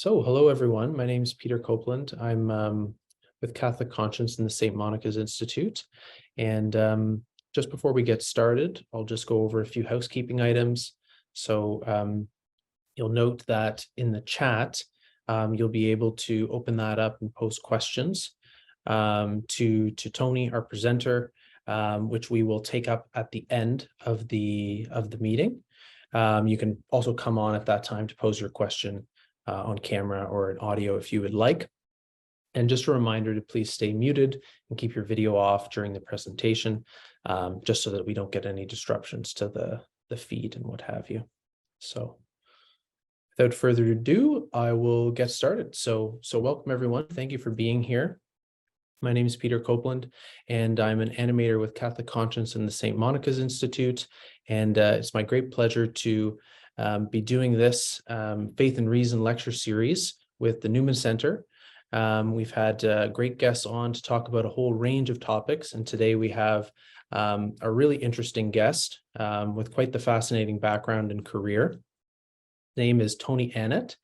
So, hello everyone. My name is Peter Copeland. I'm with Catholic Conscience in the St. Monica's Institute. And just before we get started, I'll just go over a few housekeeping items. So you'll note that in the chat, you'll be able to open that up and post questions to Tony, our presenter, which we will take up at the end of the meeting. You can also come on at that time to pose your question on camera or in audio if you would like. And just a reminder to please stay muted and keep your video off during the presentation, just so that we don't get any disruptions to the feed and what have you. So without further ado, I will get started. So welcome everyone. Thank you for being here. My name is Peter Copeland, and I'm an animator with Catholic Conscience in the St. Monica's Institute. And it's my great pleasure to be doing this Faith and Reason lecture series with the Newman Centre. We've had great guests on to talk about a whole range of topics, and today we have a really interesting guest with quite the fascinating background and career. His name is Tony Annett.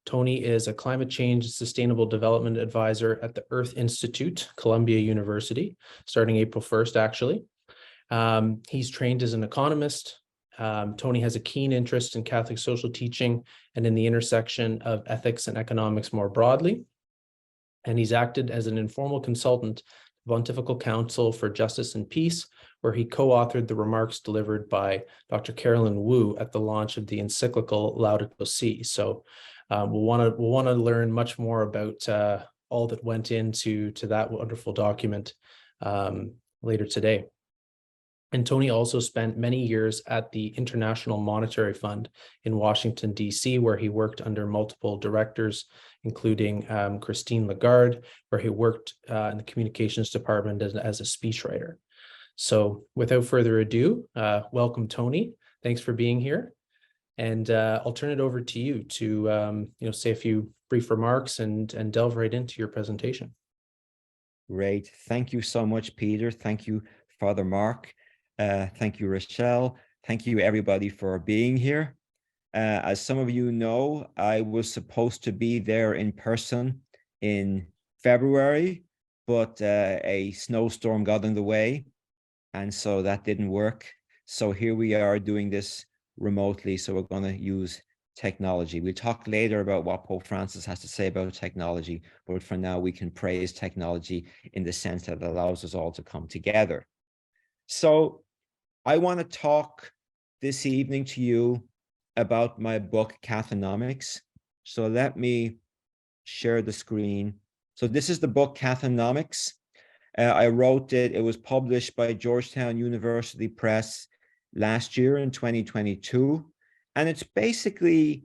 Tony is a climate change and sustainable development advisor at the Earth Institute, Columbia University, starting April 1st, actually. He's trained as an economist. Tony has a keen interest in Catholic social teaching and in the intersection of ethics and economics more broadly. And he's acted as an informal consultant to the Pontifical Council for Justice and Peace, where he co-authored the remarks delivered by Dr. Carolyn Wu at the launch of the encyclical Laudato Si. So we'll want to learn much more about all that went into that wonderful document later today. And Tony also spent many years at the International Monetary Fund in Washington, D.C., where he worked under multiple directors, including Christine Lagarde, where he worked in the communications department as a speechwriter. So without further ado, welcome, Tony. Thanks for being here. And I'll turn it over to you to say a few brief remarks and delve right into your presentation. Great. Thank you so much, Peter. Thank you, Father Mark. Thank you, Rochelle. Thank you, everybody, for being here. As some of you know, I was supposed to be there in person in February, but a snowstorm got in the way, and so that didn't work. So here we are doing this remotely, so we're going to use technology. We'll talk later about what Pope Francis has to say about technology, but for now we can praise technology in the sense that it allows us all to come together. So I want to talk this evening to you about my book, Cathonomics. So let me share the screen. So this is the book, Cathonomics. I wrote it. It was published by Georgetown University Press last year in 2022. And it's basically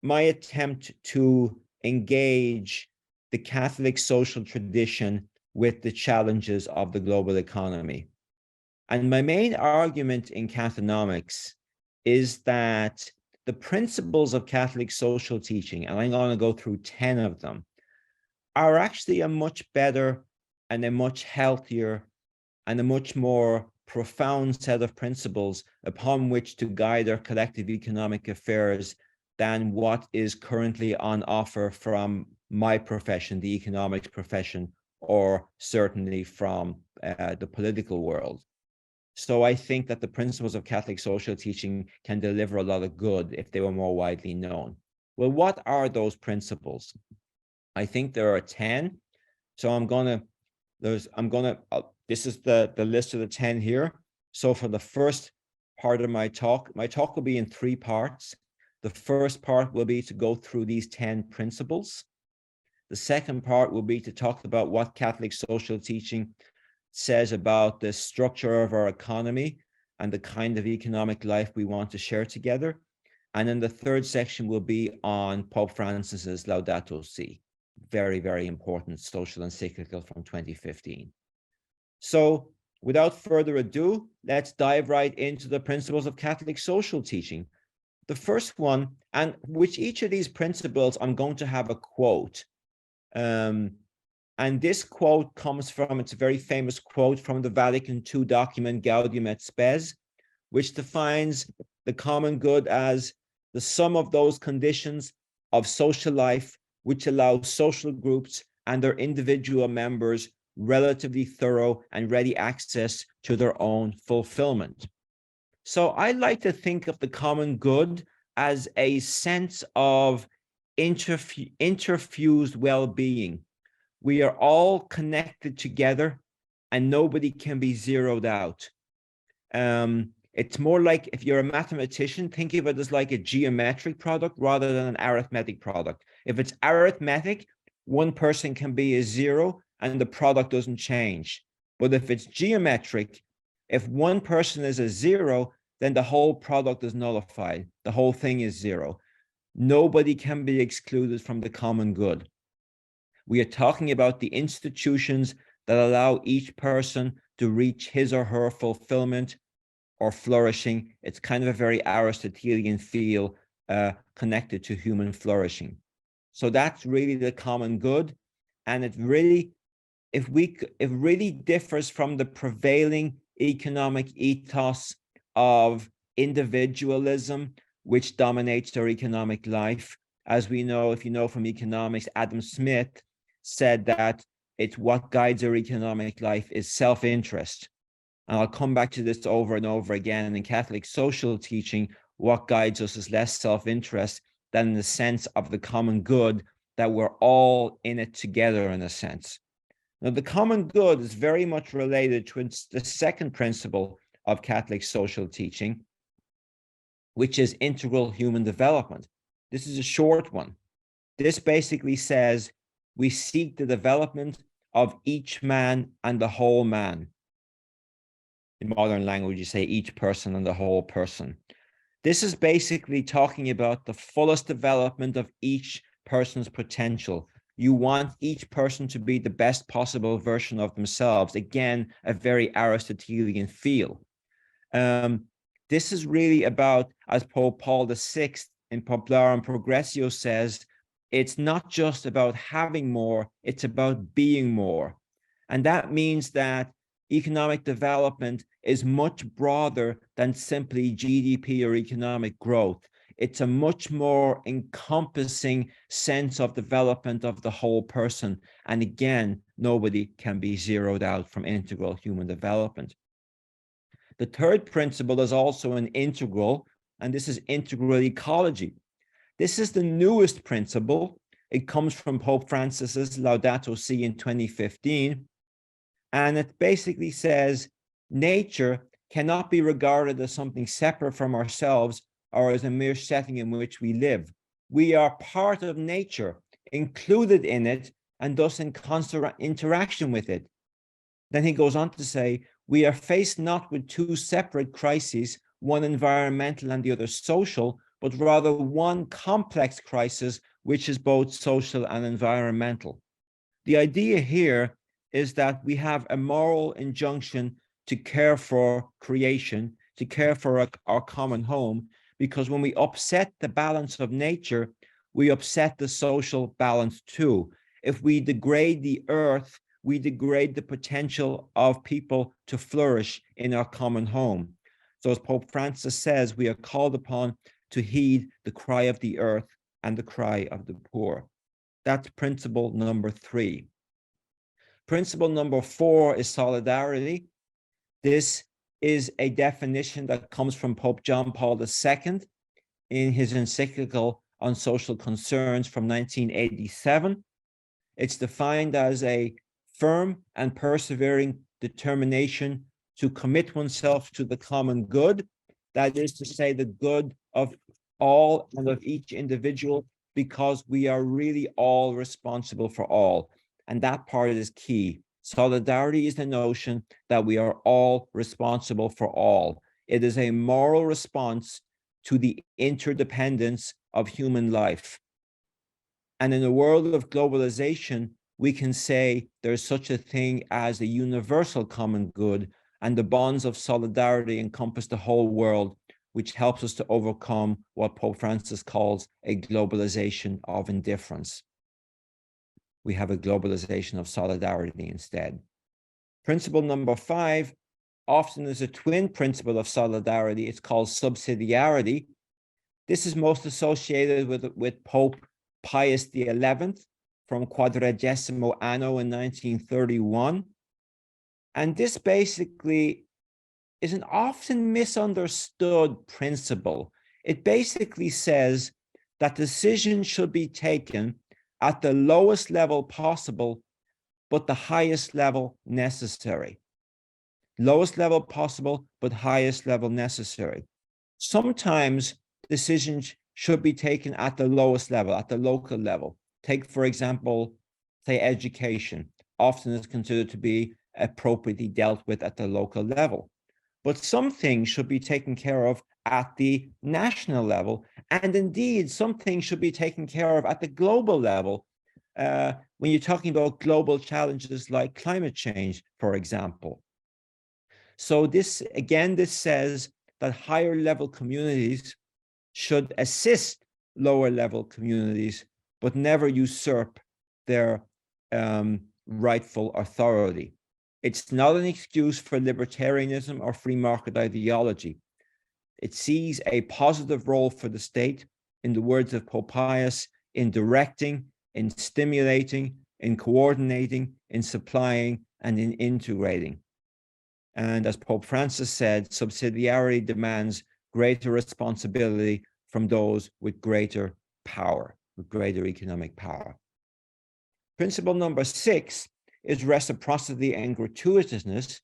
my attempt to engage the Catholic social tradition with the challenges of the global economy. And my main argument in Cathonomics is that the principles of Catholic social teaching, and I'm going to go through 10 of them, are actually a much better and a much healthier and a much more profound set of principles upon which to guide our collective economic affairs than what is currently on offer from my profession, the economics profession, or certainly from the political world. So I think that the principles of Catholic social teaching can deliver a lot of good if they were more widely known. Well, what are those principles? I think there are 10. So this is the list of the 10 here. So for the first part of my talk will be in 3 parts. The first part will be to go through these 10 principles. The second part will be to talk about what Catholic social teaching says about the structure of our economy and the kind of economic life we want to share together. And then the third section will be on Pope Francis's Laudato Si, very, very important social encyclical from 2015. So without further ado, let's dive right into the principles of Catholic social teaching. The first one, and which each of these principles, I'm going to have a quote. And this quote comes from, it's a very famous quote from the Vatican II document Gaudium et Spes, which defines the common good as the sum of those conditions of social life, which allows social groups and their individual members relatively thorough and ready access to their own fulfillment. So I like to think of the common good as a sense of interfused well-being. We are all connected together and nobody can be zeroed out. It's more like, if you're a mathematician, think of it as like a geometric product rather than an arithmetic product. If it's arithmetic, one person can be a zero and the product doesn't change. But if it's geometric, if one person is a zero, then the whole product is nullified. The whole thing is zero. Nobody can be excluded from the common good. We are talking about the institutions that allow each person to reach his or her fulfillment or flourishing. It's kind of a very Aristotelian feel connected to human flourishing. So that's really the common good. And it really differs from the prevailing economic ethos of individualism, which dominates our economic life. As we know, if you know from economics, Adam Smith said that it's what guides our economic life is self-interest. And I'll come back to this over and over again. In Catholic social teaching, what guides us is less self-interest than the sense of the common good, that we're all in it together in a sense. Now, the common good is very much related to the second principle of Catholic social teaching, which is integral human development. This is a short one. This basically says we seek the development of each man and the whole man. In modern language, you say each person and the whole person. This is basically talking about the fullest development of each person's potential. You want each person to be the best possible version of themselves. Again, a very Aristotelian feel. This is really about, as Pope Paul VI in Popularum Progressio says, it's not just about having more, it's about being more. And that means that economic development is much broader than simply GDP or economic growth. It's a much more encompassing sense of development of the whole person. And again, nobody can be zeroed out from integral human development. The third principle is also an integral, and this is integral ecology. This is the newest principle. It comes from Pope Francis's Laudato Si in 2015. And it basically says nature cannot be regarded as something separate from ourselves or as a mere setting in which we live. We are part of nature, included in it, and thus in constant interaction with it. Then he goes on to say, we are faced not with two separate crises, one environmental and the other social, but rather one complex crisis, which is both social and environmental. The idea here is that we have a moral injunction to care for creation, to care for our common home, because when we upset the balance of nature, we upset the social balance too. If we degrade the earth, we degrade the potential of people to flourish in our common home. So as Pope Francis says, we are called upon to heed the cry of the earth and the cry of the poor. That's principle number 3. Principle number 4 is solidarity. This is a definition that comes from Pope John Paul II in his encyclical on social concerns from 1987. It's defined as a firm and persevering determination to commit oneself to the common good. That is to say, the good of all and of each individual, because we are really all responsible for all. And that part is key. Solidarity is the notion that we are all responsible for all. It is a moral response to the interdependence of human life. And in a world of globalization, we can say there's such a thing as a universal common good, and the bonds of solidarity encompass the whole world, which helps us to overcome what Pope Francis calls a globalization of indifference. We have a globalization of solidarity instead. Principle number 5 often is a twin principle of solidarity. It's called subsidiarity. This is most associated with Pope Pius XI from Quadragesimo Anno in 1931. And this basically is an often misunderstood principle. It basically says that decisions should be taken at the lowest level possible, but the highest level necessary. Lowest level possible, but highest level necessary. Sometimes decisions should be taken at the lowest level, at the local level. Take, for example, say education. Often is considered to be appropriately dealt with at the local level. But some things should be taken care of at the national level. And indeed, some things should be taken care of at the global level. When you're talking about global challenges like climate change, for example. So this, again, this says that higher level communities should assist lower level communities, but never usurp their rightful authority. It's not an excuse for libertarianism or free market ideology. It sees a positive role for the state, in the words of Pope Pius, in directing, in stimulating, in coordinating, in supplying, and in integrating. And as Pope Francis said, subsidiarity demands greater responsibility from those with greater power, with greater economic power. Principle number 6 is reciprocity and gratuitousness.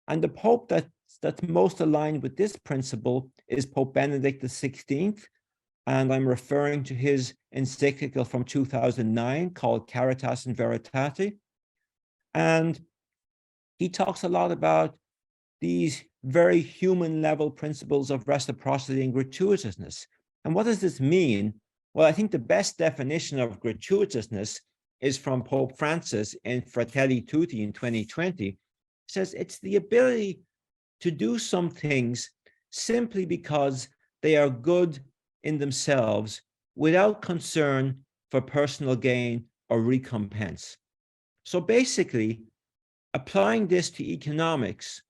And the Pope that's most aligned with this principle is Pope Benedict XVI. And I'm referring to his encyclical from 2009 called Caritas in Veritate. And he talks a lot about these very human level principles of reciprocity and gratuitousness. And what does this mean? Well, I think the best definition of gratuitousness is from Pope Francis in Fratelli Tutti in 2020. It says it's the ability to do some things simply because they are good in themselves without concern for personal gain or recompense. So basically, applying this to economics,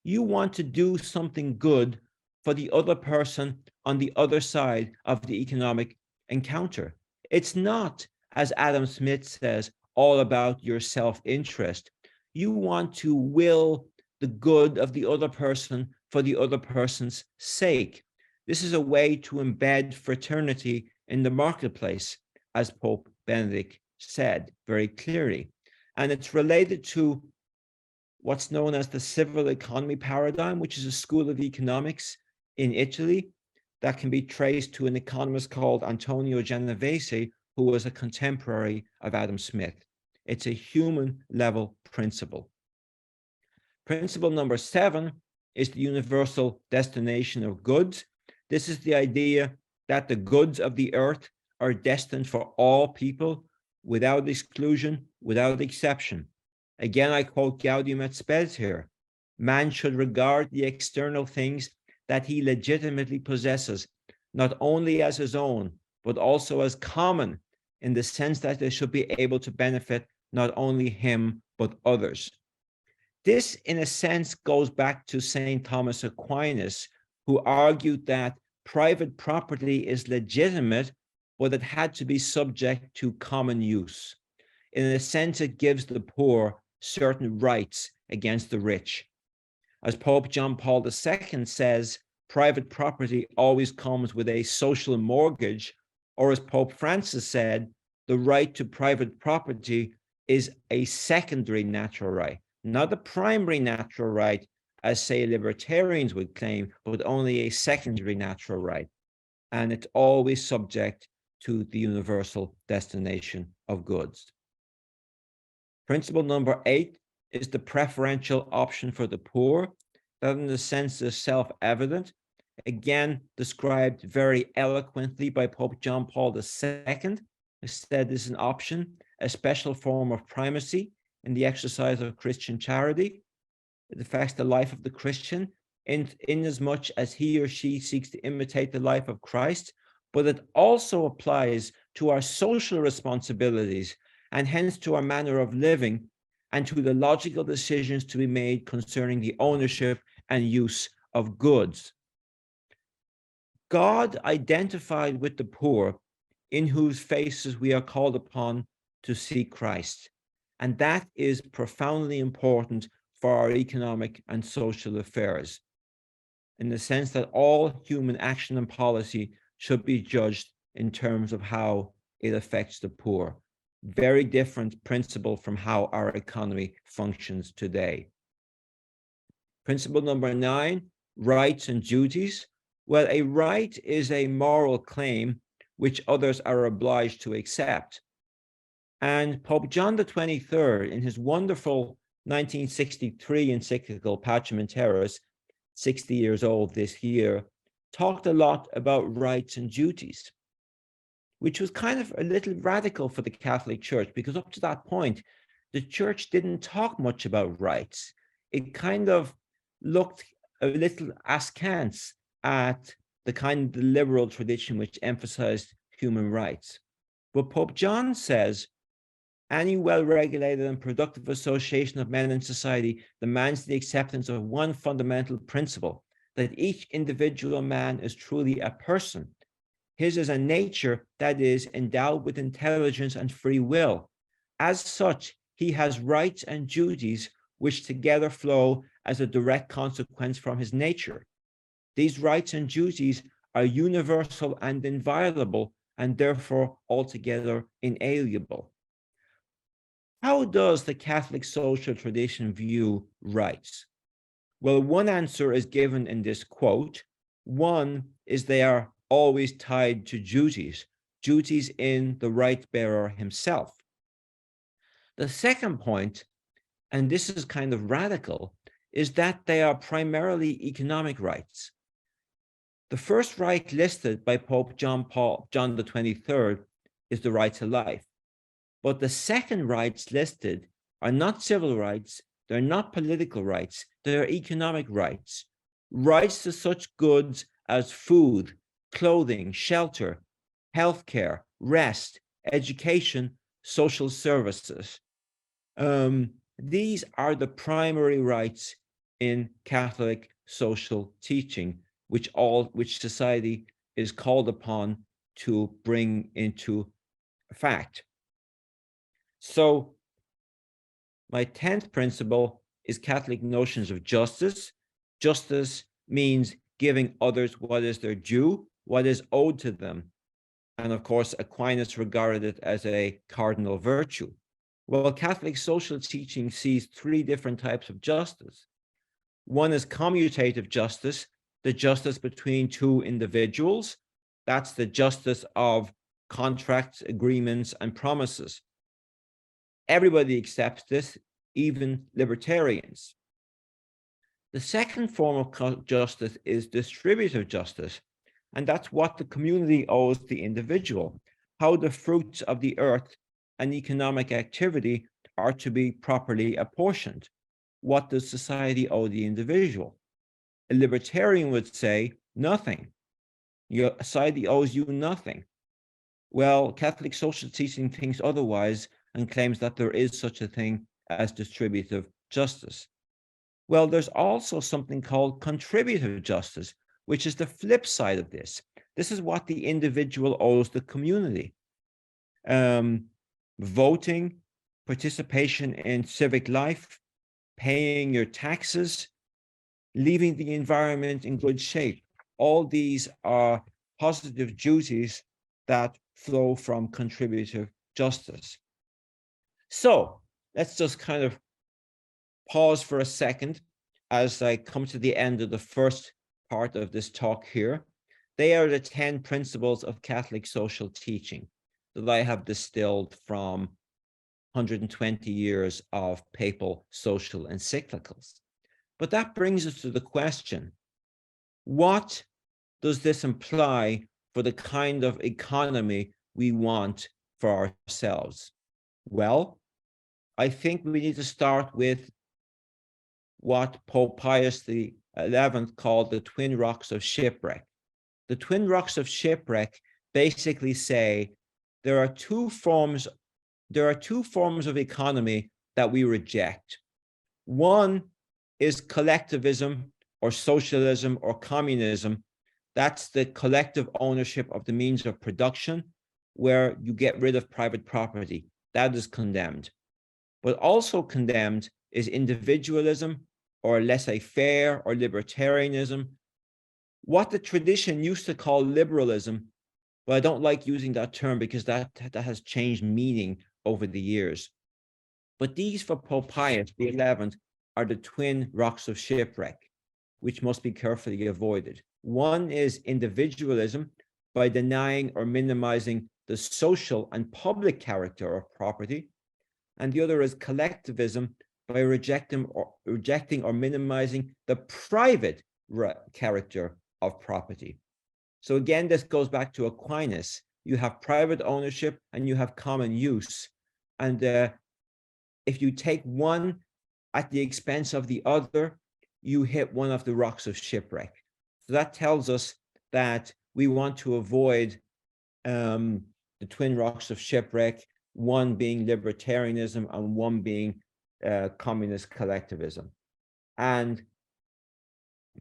you want to do something good for the other person on the other side of the economic encounter. It's not, as Adam Smith says, all about your self-interest. You want to will the good of the other person for the other person's sake. This is a way to embed fraternity in the marketplace, as Pope Benedict said very clearly. And it's related to what's known as the civil economy paradigm, which is a school of economics in Italy that can be traced to an economist called Antonio Genovese, who was a contemporary of Adam Smith. It's a human level principle. Principle number 7 is the universal destination of goods. This is the idea that the goods of the earth are destined for all people without exclusion, without exception. Again, I quote Gaudium et Spes here. Man should regard the external things that he legitimately possesses, not only as his own, but also as common, in the sense that they should be able to benefit not only him, but others. This, in a sense, goes back to St. Thomas Aquinas, who argued that private property is legitimate, but it had to be subject to common use. In a sense, it gives the poor certain rights against the rich. As Pope John Paul II says, private property always comes with a social mortgage, or as Pope Francis said, the right to private property is a secondary natural right, not a primary natural right, as say libertarians would claim, but only a secondary natural right. And it's always subject to the universal destination of goods. Principle number 8 is the preferential option for the poor. That in the sense is self-evident, again described very eloquently by Pope John Paul II. Instead, this is an option, a special form of primacy in the exercise of Christian charity. It affects the life of the Christian in as much as he or she seeks to imitate the life of Christ, but it also applies to our social responsibilities and hence to our manner of living and to the logical decisions to be made concerning the ownership and use of goods. God identified with the poor in whose faces we are called upon to see Christ. And that is profoundly important for our economic and social affairs, in the sense that all human action and policy should be judged in terms of how it affects the poor. Very different principle from how our economy functions today. Principle number 9, rights and duties. Well, a right is a moral claim which others are obliged to accept. And Pope John XXIII, in his wonderful 1963 encyclical Pacem in Terris, 60 years old this year, talked a lot about rights and duties, which was kind of a little radical for the Catholic Church, because up to that point, the Church didn't talk much about rights. It kind of looked a little askance at the kind of the liberal tradition which emphasized human rights. But Pope John says, any well-regulated and productive association of men in society demands the acceptance of one fundamental principle, that each individual man is truly a person. His is a nature that is endowed with intelligence and free will. As such, he has rights and duties which together flow as a direct consequence from his nature. These rights and duties are universal and inviolable, and therefore altogether inalienable. How does the Catholic social tradition view rights? Well, one answer is given in this quote. One is they are always tied to duties in the right bearer himself. The second point, and this is kind of radical, is that they are primarily economic rights. The first right listed by Pope John XXIII is the right to life. But the second rights listed are not civil rights, they're not political rights, they're economic rights. Rights to such goods as food, clothing, shelter, healthcare, rest, education, social services. These are the primary rights in Catholic social teaching, which society is called upon to bring into fact. So my 10th principle is Catholic notions of justice. Justice means giving others what is their due, what is owed to them. And of course, Aquinas regarded it as a cardinal virtue. Well, Catholic social teaching sees 3 different types of justice. One is commutative justice, the justice between 2 individuals. That's the justice of contracts, agreements, and promises. Everybody accepts this, even libertarians. The second form of justice is distributive justice, and that's what the community owes the individual, how the fruits of the earth and economic activity are to be properly apportioned. What does society owe the individual? A libertarian would say, nothing. Your society owes you nothing. Well, Catholic social teaching thinks otherwise and claims that there is such a thing as distributive justice. Well, there's also something called contributive justice, which is the flip side of this. This is what the individual owes the community. Voting, participation in civic life, paying your taxes, leaving the environment in good shape. All these are positive duties that flow from contributive justice. So let's just kind of pause for a second as I come to the end of the first part of this talk here. They are the 10 principles of Catholic social teaching that I have distilled from 120 years of papal social encyclicals. But that brings us to the question, what does this imply for the kind of economy we want for ourselves? Well, I think we need to start with what Pope Pius XI called the twin rocks of shipwreck. The twin rocks of shipwreck basically say there are two forms of economy that we reject. One is collectivism or socialism or communism. That's the collective ownership of the means of production. where you get rid of private property. That is condemned. But also condemned is individualism, or laissez-faire, or libertarianism, what the tradition used to call liberalism. But I don't like using that term because that has changed meaning over the years. But these, for Pope Pius XI, are the twin rocks of shipwreck, which must be carefully avoided. One is individualism, by denying or minimizing the social and public character of property. And the other is collectivism, by rejecting or minimizing the private character of property. So again, this goes back to Aquinas. You have private ownership and you have common use. And if you take one at the expense of the other, you hit one of the rocks of shipwreck. So that tells us that we want to avoid the twin rocks of shipwreck, one being libertarianism and one being communist collectivism. And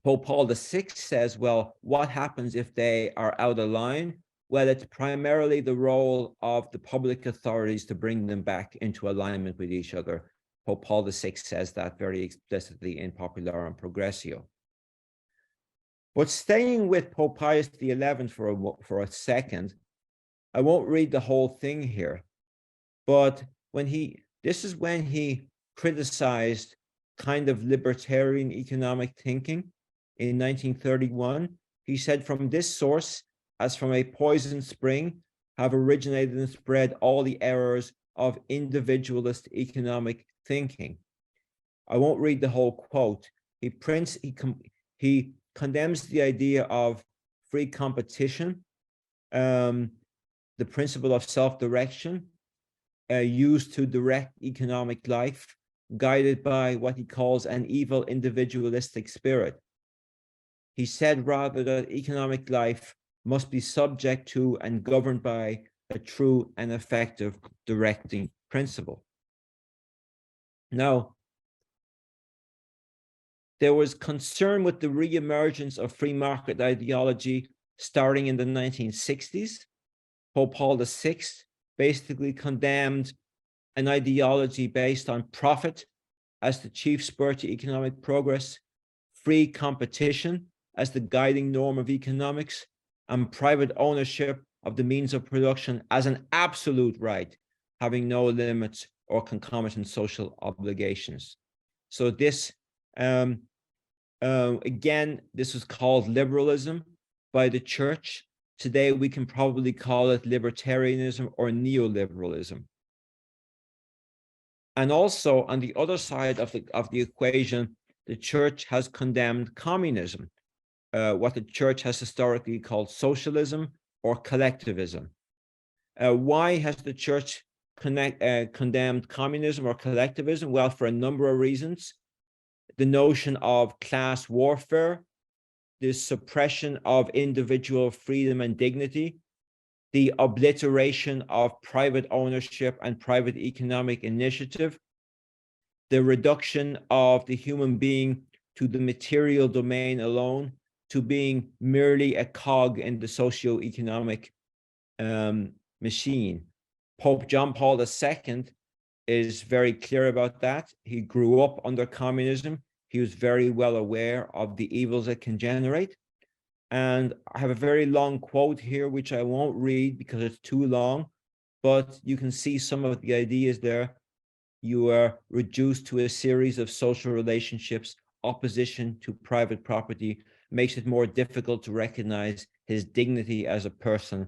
Pope Paul VI says, well, what happens if they are out of line? Well, it's primarily the role of the public authorities to bring them back into alignment with each other. Pope Paul VI says that very explicitly in Popularum Progressio. But staying with Pope Pius XI for a second, I won't read the whole thing here, but this is when he criticized kind of libertarian economic thinking in 1931. He said, from this source, as from a poisoned spring, have originated and spread all the errors of individualist economic thinking. I won't read the whole quote. He condemns the idea of free competition, the principle of self-direction used to direct economic life, guided by what he calls an evil individualistic spirit. He said rather that economic life must be subject to and governed by a true and effective directing principle. Now, there was concern with the re-emergence of free market ideology starting in the 1960s. Pope Paul VI basically condemned an ideology based on profit as the chief spur to economic progress, free competition as the guiding norm of economics, and private ownership of the means of production as an absolute right, having no limits or concomitant social obligations. So this, again, this was called liberalism by the church. Today, we can probably call it libertarianism or neoliberalism. And also, on the other side of the equation, the church has condemned communism, what the church has historically called socialism or collectivism. Why has the church condemned communism or collectivism? Well, for a number of reasons. The notion of class warfare, the suppression of individual freedom and dignity, the obliteration of private ownership and private economic initiative, the reduction of the human being to the material domain alone, to being merely a cog in the socio-economic machine. Pope John Paul II is very clear about that. He grew up under communism. He was very well aware of the evils it can generate. And I have a very long quote here, which I won't read because it's too long, but you can see some of the ideas there. You are reduced to a series of social relationships. Opposition to private property makes it more difficult to recognize his dignity as a person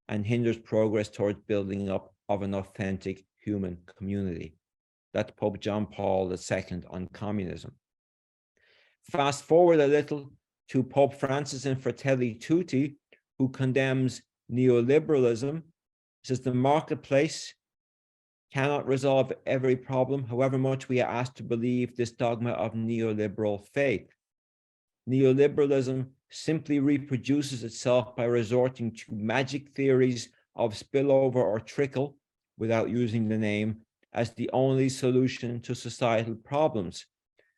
and hinders progress towards building up of an authentic human community. That's Pope John Paul II on communism. Fast forward a little to Pope Francis in Fratelli Tutti, who condemns neoliberalism. He says the marketplace cannot resolve every problem, however much we are asked to believe this dogma of neoliberal faith. Neoliberalism simply reproduces itself by resorting to magic theories of spillover or trickle, without using the name, as the only solution to societal problems.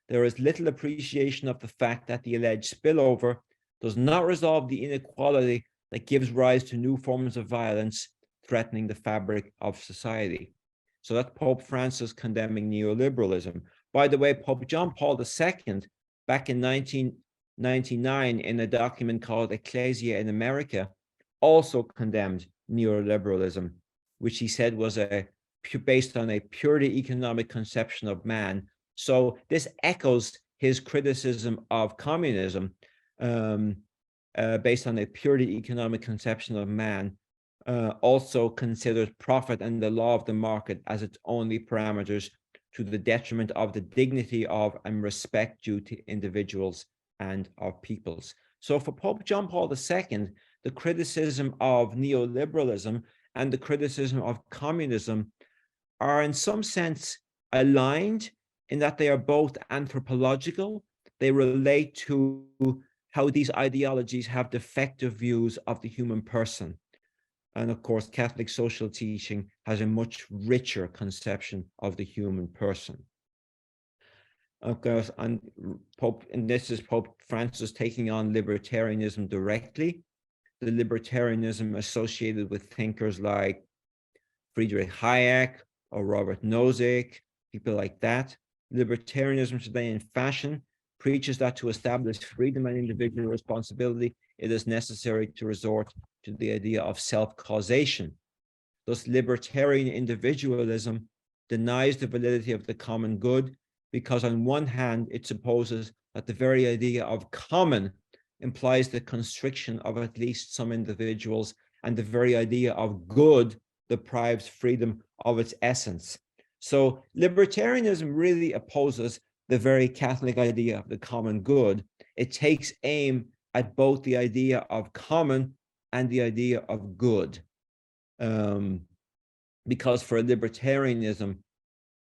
There is little appreciation of the fact that the alleged spillover does not resolve the inequality that gives rise to new forms of violence threatening the fabric of society. So that's Pope Francis condemning neoliberalism. By the way, Pope John Paul II, back in 1999, in a document called Ecclesia in America, also condemned neoliberalism, which he said was based on a purely economic conception of man. So this echoes his criticism of communism, based on a purely economic conception of man, also considers profit and the law of the market as its only parameters, to the detriment of the dignity of and respect due to individuals and of peoples. So for Pope John Paul II, the criticism of neoliberalism and the criticism of communism are in some sense aligned, in that they are both anthropological. They relate to how these ideologies have defective views of the human person. And of course, Catholic social teaching has a much richer conception of the human person. Of course, and this is Pope Francis taking on libertarianism directly. The libertarianism associated with thinkers like Friedrich Hayek or Robert Nozick, people like that. Libertarianism today in fashion preaches that to establish freedom and individual responsibility, it is necessary to resort to the idea of self-causation. Thus, libertarian individualism denies the validity of the common good, because on one hand, it supposes that the very idea of common implies the constriction of at least some individuals, and the very idea of good deprives freedom of its essence. So libertarianism really opposes the very Catholic idea of the common good. It takes aim at both the idea of common and the idea of good. Because for libertarianism,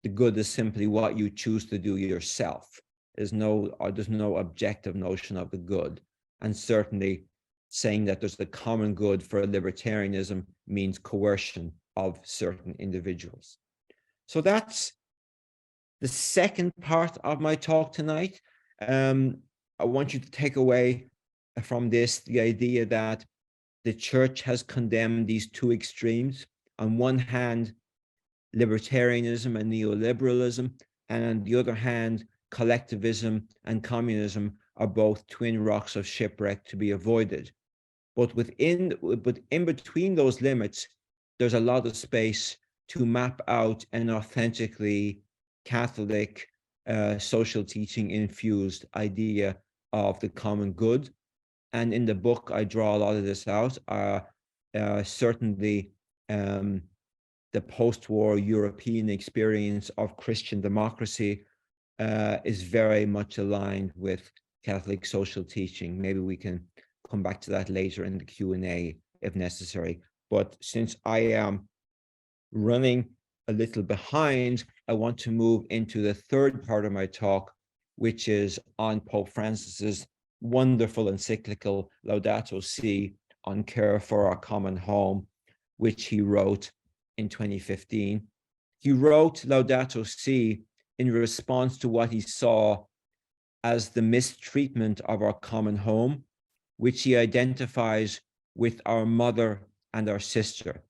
the good is simply what you choose to do yourself. There's no objective notion of the good. And certainly saying that there's the common good for libertarianism means coercion of certain individuals. So that's the second part of my talk tonight. I want you to take away from this the idea that the church has condemned these two extremes. On one hand, libertarianism and neoliberalism, and on the other hand, collectivism and communism are both twin rocks of shipwreck to be avoided. But in between those limits, there's a lot of space to map out an authentically Catholic social teaching infused idea of the common good. And in the book, I draw a lot of this out. Certainly, the post-war European experience of Christian democracy is very much aligned with Catholic social teaching. Maybe we can come back to that later in the Q&A if necessary. But since I am running a little behind, I want to move into the third part of my talk, which is on Pope Francis's wonderful encyclical Laudato Si on care for our common home, which he wrote in 2015. He wrote Laudato Si in response to what he saw as the mistreatment of our common home, which he identifies with our mother and our sister,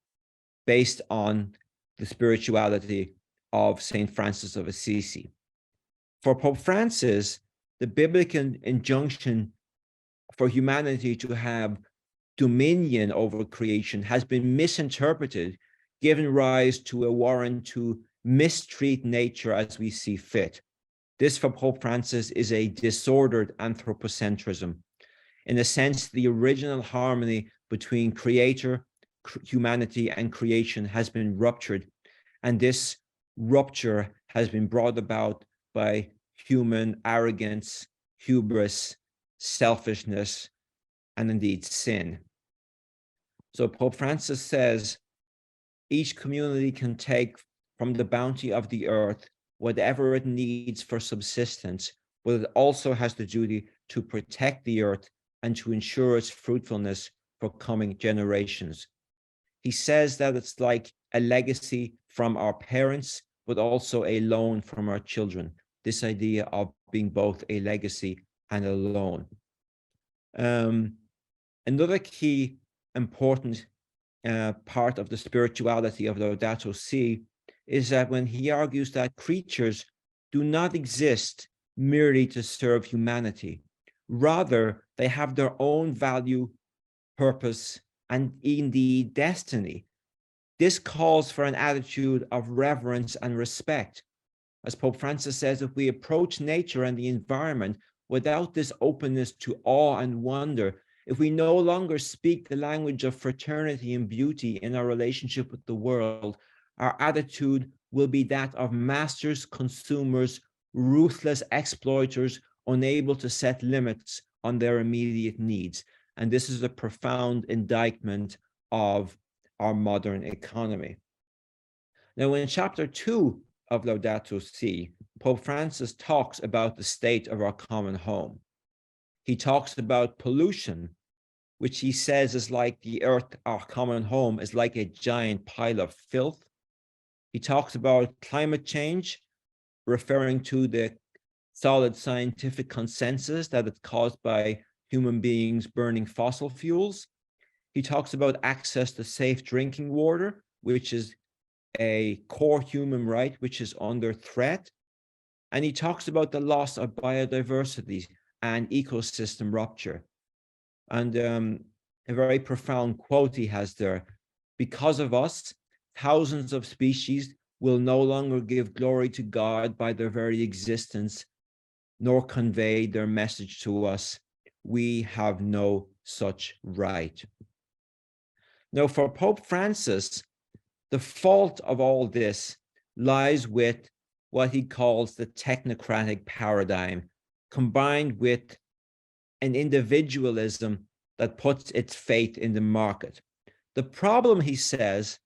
based on the spirituality of St. Francis of Assisi. For Pope Francis, the biblical injunction for humanity to have dominion over creation has been misinterpreted, giving rise to a warrant to mistreat nature as we see fit. This, for Pope Francis, is a disordered anthropocentrism. In a sense, the original harmony between creator, humanity, and creation has been ruptured, and this rupture has been brought about by human arrogance, hubris, selfishness, and indeed sin. So Pope Francis says, each community can take from the bounty of the earth whatever it needs for subsistence, but it also has the duty to protect the earth and to ensure its fruitfulness for coming generations. He says that it's like a legacy from our parents, but also a loan from our children. This idea of being both a legacy and a loan. Another key important part of the spirituality of Laudato Si is that when he argues that creatures do not exist merely to serve humanity, rather they have their own value, purpose, and indeed destiny. This calls for an attitude of reverence and respect. As Pope Francis says, if we approach nature and the environment without this openness to awe and wonder, if we no longer speak the language of fraternity and beauty in our relationship with the world, our attitude will be that of masters, consumers, ruthless exploiters, unable to set limits on their immediate needs. And this is a profound indictment of our modern economy. Now, in chapter 2 of Laudato Si, Pope Francis talks about the state of our common home. He talks about pollution, which he says is like the earth, our common home, is like a giant pile of filth. He talks about climate change, referring to the solid scientific consensus that it's caused by human beings burning fossil fuels. He talks about access to safe drinking water, which is a core human right, which is under threat. And he talks about the loss of biodiversity and ecosystem rupture. And a very profound quote he has there: because of us, thousands of species will no longer give glory to God by their very existence, nor convey their message to us. We have no such right. Now, for Pope Francis, the fault of all this lies with what he calls the technocratic paradigm, combined with an individualism that puts its faith in the market. The problem, he says,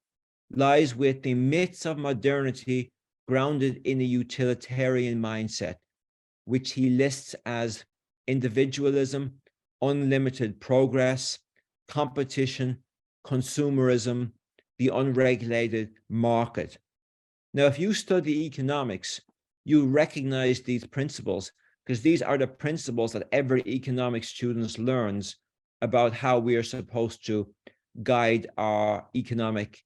lies with the myths of modernity grounded in a utilitarian mindset, which he lists as individualism, unlimited progress, competition, consumerism, the unregulated market. Now, if you study economics, you recognize these principles, because these are the principles that every economics student learns about how we are supposed to guide our economic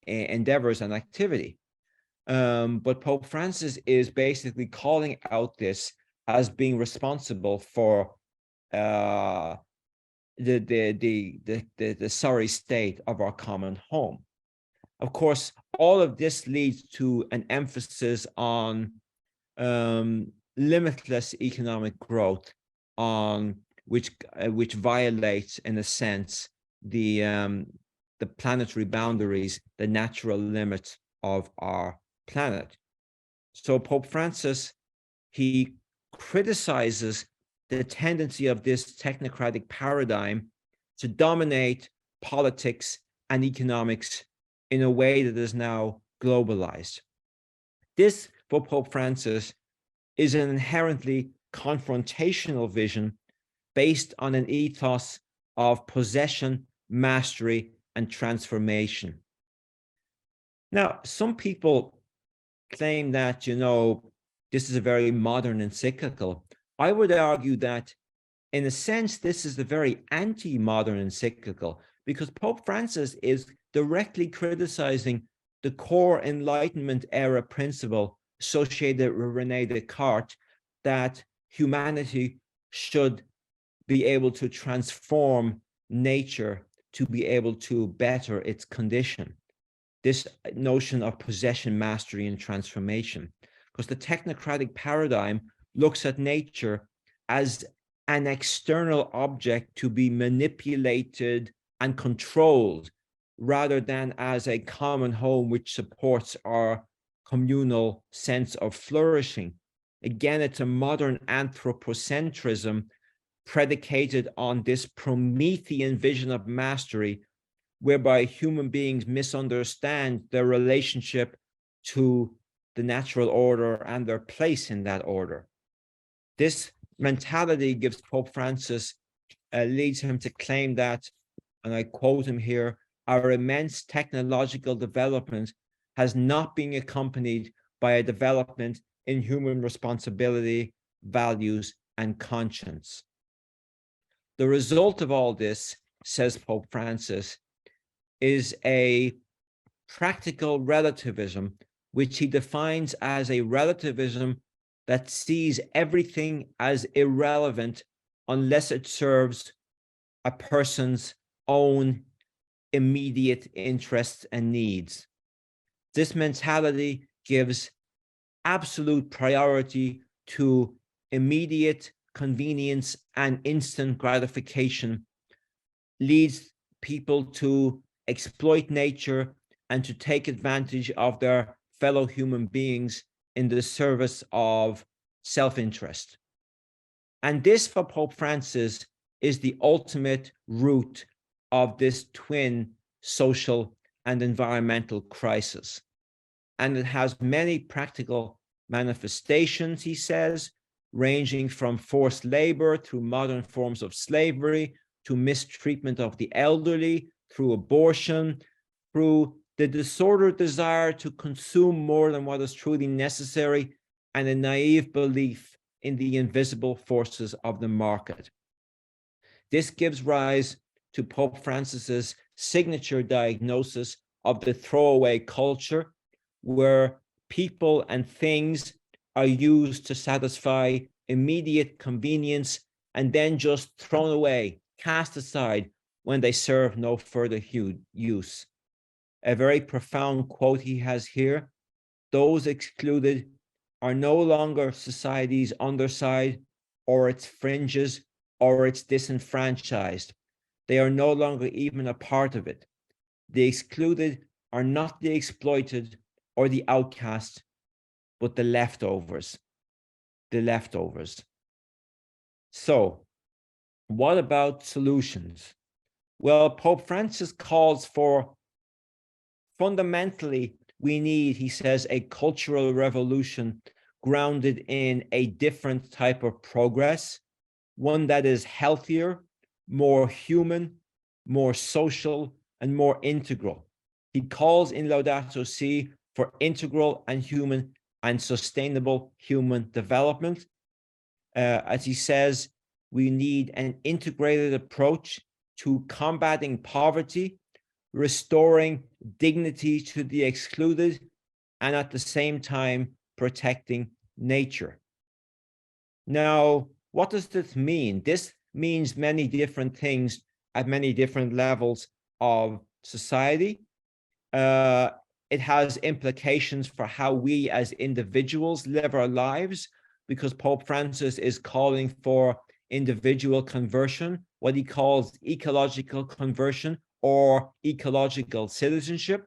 endeavors and activity. But Pope Francis is basically calling out this as being responsible for the sorry state of our common home. Of course, all of this leads to an emphasis on limitless economic growth, on which violates, in a sense, the planetary boundaries, the natural limits of our planet. So Pope Francis, he criticizes the tendency of this technocratic paradigm to dominate politics and economics in a way that is now globalized. This, for Pope Francis, is an inherently confrontational vision based on an ethos of possession, mastery, and transformation. Now, some people claim that, this is a very modern encyclical. I would argue that, in a sense, this is a very anti-modern encyclical, because Pope Francis is directly criticizing the core Enlightenment era principle associated with René Descartes, that humanity should be able to transform nature to be able to better its condition. This notion of possession, mastery, and transformation. Because the technocratic paradigm looks at nature as an external object to be manipulated and controlled, rather than as a common home which supports our communal sense of flourishing. Again, it's a modern anthropocentrism predicated on this Promethean vision of mastery, whereby human beings misunderstand their relationship to the natural order and their place in that order. This mentality gives Pope Francis, leads him to claim that, and I quote him here, our immense technological development has not been accompanied by a development in human responsibility, values, and conscience. The result of all this, says Pope Francis, is a practical relativism, which he defines as a relativism that sees everything as irrelevant unless it serves a person's own immediate interests and needs. This mentality gives absolute priority to immediate convenience and instant gratification, leads people to exploit nature and to take advantage of their fellow human beings in the service of self-interest. And this, for Pope Francis, is the ultimate root of this twin social and environmental crisis. And it has many practical manifestations, he says, ranging from forced labor through modern forms of slavery, to mistreatment of the elderly, through abortion, through the disordered desire to consume more than what is truly necessary, and a naive belief in the invisible forces of the market. This gives rise to Pope Francis's signature diagnosis of the throwaway culture, where people and things are used to satisfy immediate convenience and then just thrown away, cast aside when they serve no further use. A very profound quote he has here: those excluded are no longer society's underside or its fringes or its disenfranchised. They are no longer even a part of it. The excluded are not the exploited or the outcast, but the leftovers. The leftovers. So, what about solutions? Well, Pope Francis calls for, fundamentally, we need, he says, a cultural revolution grounded in a different type of progress, one that is healthier, more human, more social, and more integral. He calls in Laudato Si for integral and human and sustainable human development. As he says, we need an integrated approach to combating poverty, restoring dignity to the excluded, and at the same time protecting nature. Now, what does this mean? This means many different things at many different levels of society. It has implications for how we as individuals live our lives, because Pope Francis is calling for individual conversion, what he calls ecological conversion or ecological citizenship.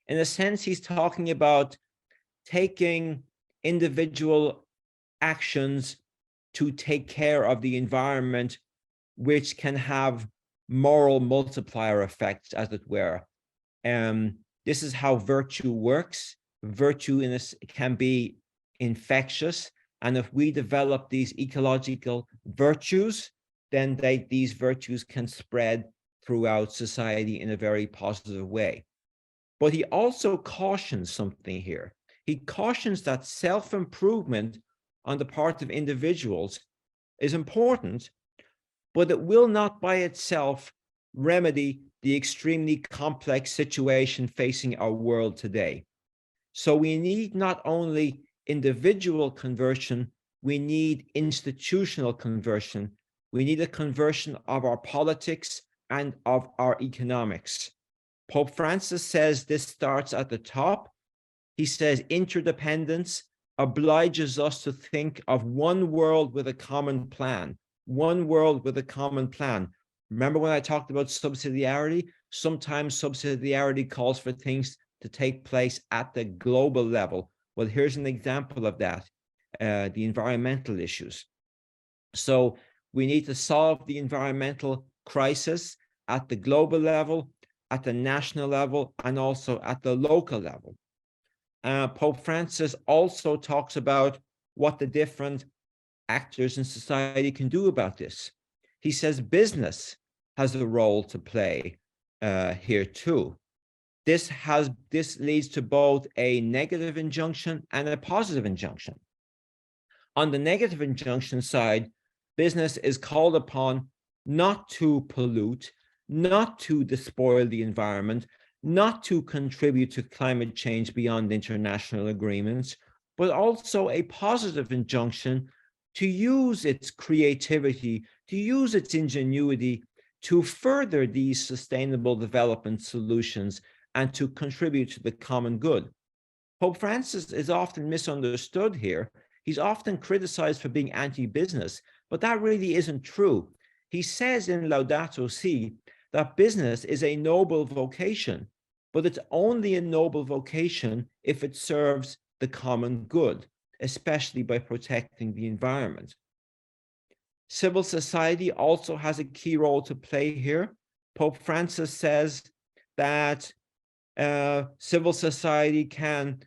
In a sense, he's talking about taking individual actions to take care of the environment, which can have moral multiplier effects, as it were. This is how virtue works. Virtue in this can be infectious, and if we develop these ecological virtues, then these virtues can spread throughout society in a very positive way. But he also cautions something here. He cautions that self-improvement on the part of individuals is important, but it will not by itself remedy the extremely complex situation facing our world today. So we need not only individual conversion, we need institutional conversion. We need a conversion of our politics and of our economics. Pope Francis says this starts at the top. He says interdependence obliges us to think of one world with a common plan. One world with a common plan. Remember when I talked about subsidiarity? Sometimes subsidiarity calls for things to take place at the global level. Well, here's an example of that, the environmental issues. So we need to solve the environmental crisis at the global level, at the national level, and also at the local level. Pope Francis also talks about what the different actors in society can do about this. He says business has a role to play here too. This leads to both a negative injunction and a positive injunction. On the negative injunction side, business is called upon not to pollute, not to despoil the environment, not to contribute to climate change beyond international agreements, but also a positive injunction to use its creativity, to use its ingenuity to further these sustainable development solutions and to contribute to the common good. Pope Francis is often misunderstood here. He's often criticized for being anti-business, but that really isn't true. He says in Laudato Si that business is a noble vocation, but it's only a noble vocation if it serves the common good, especially by protecting the environment. Civil society also has a key role to play here. Pope Francis says that civil society can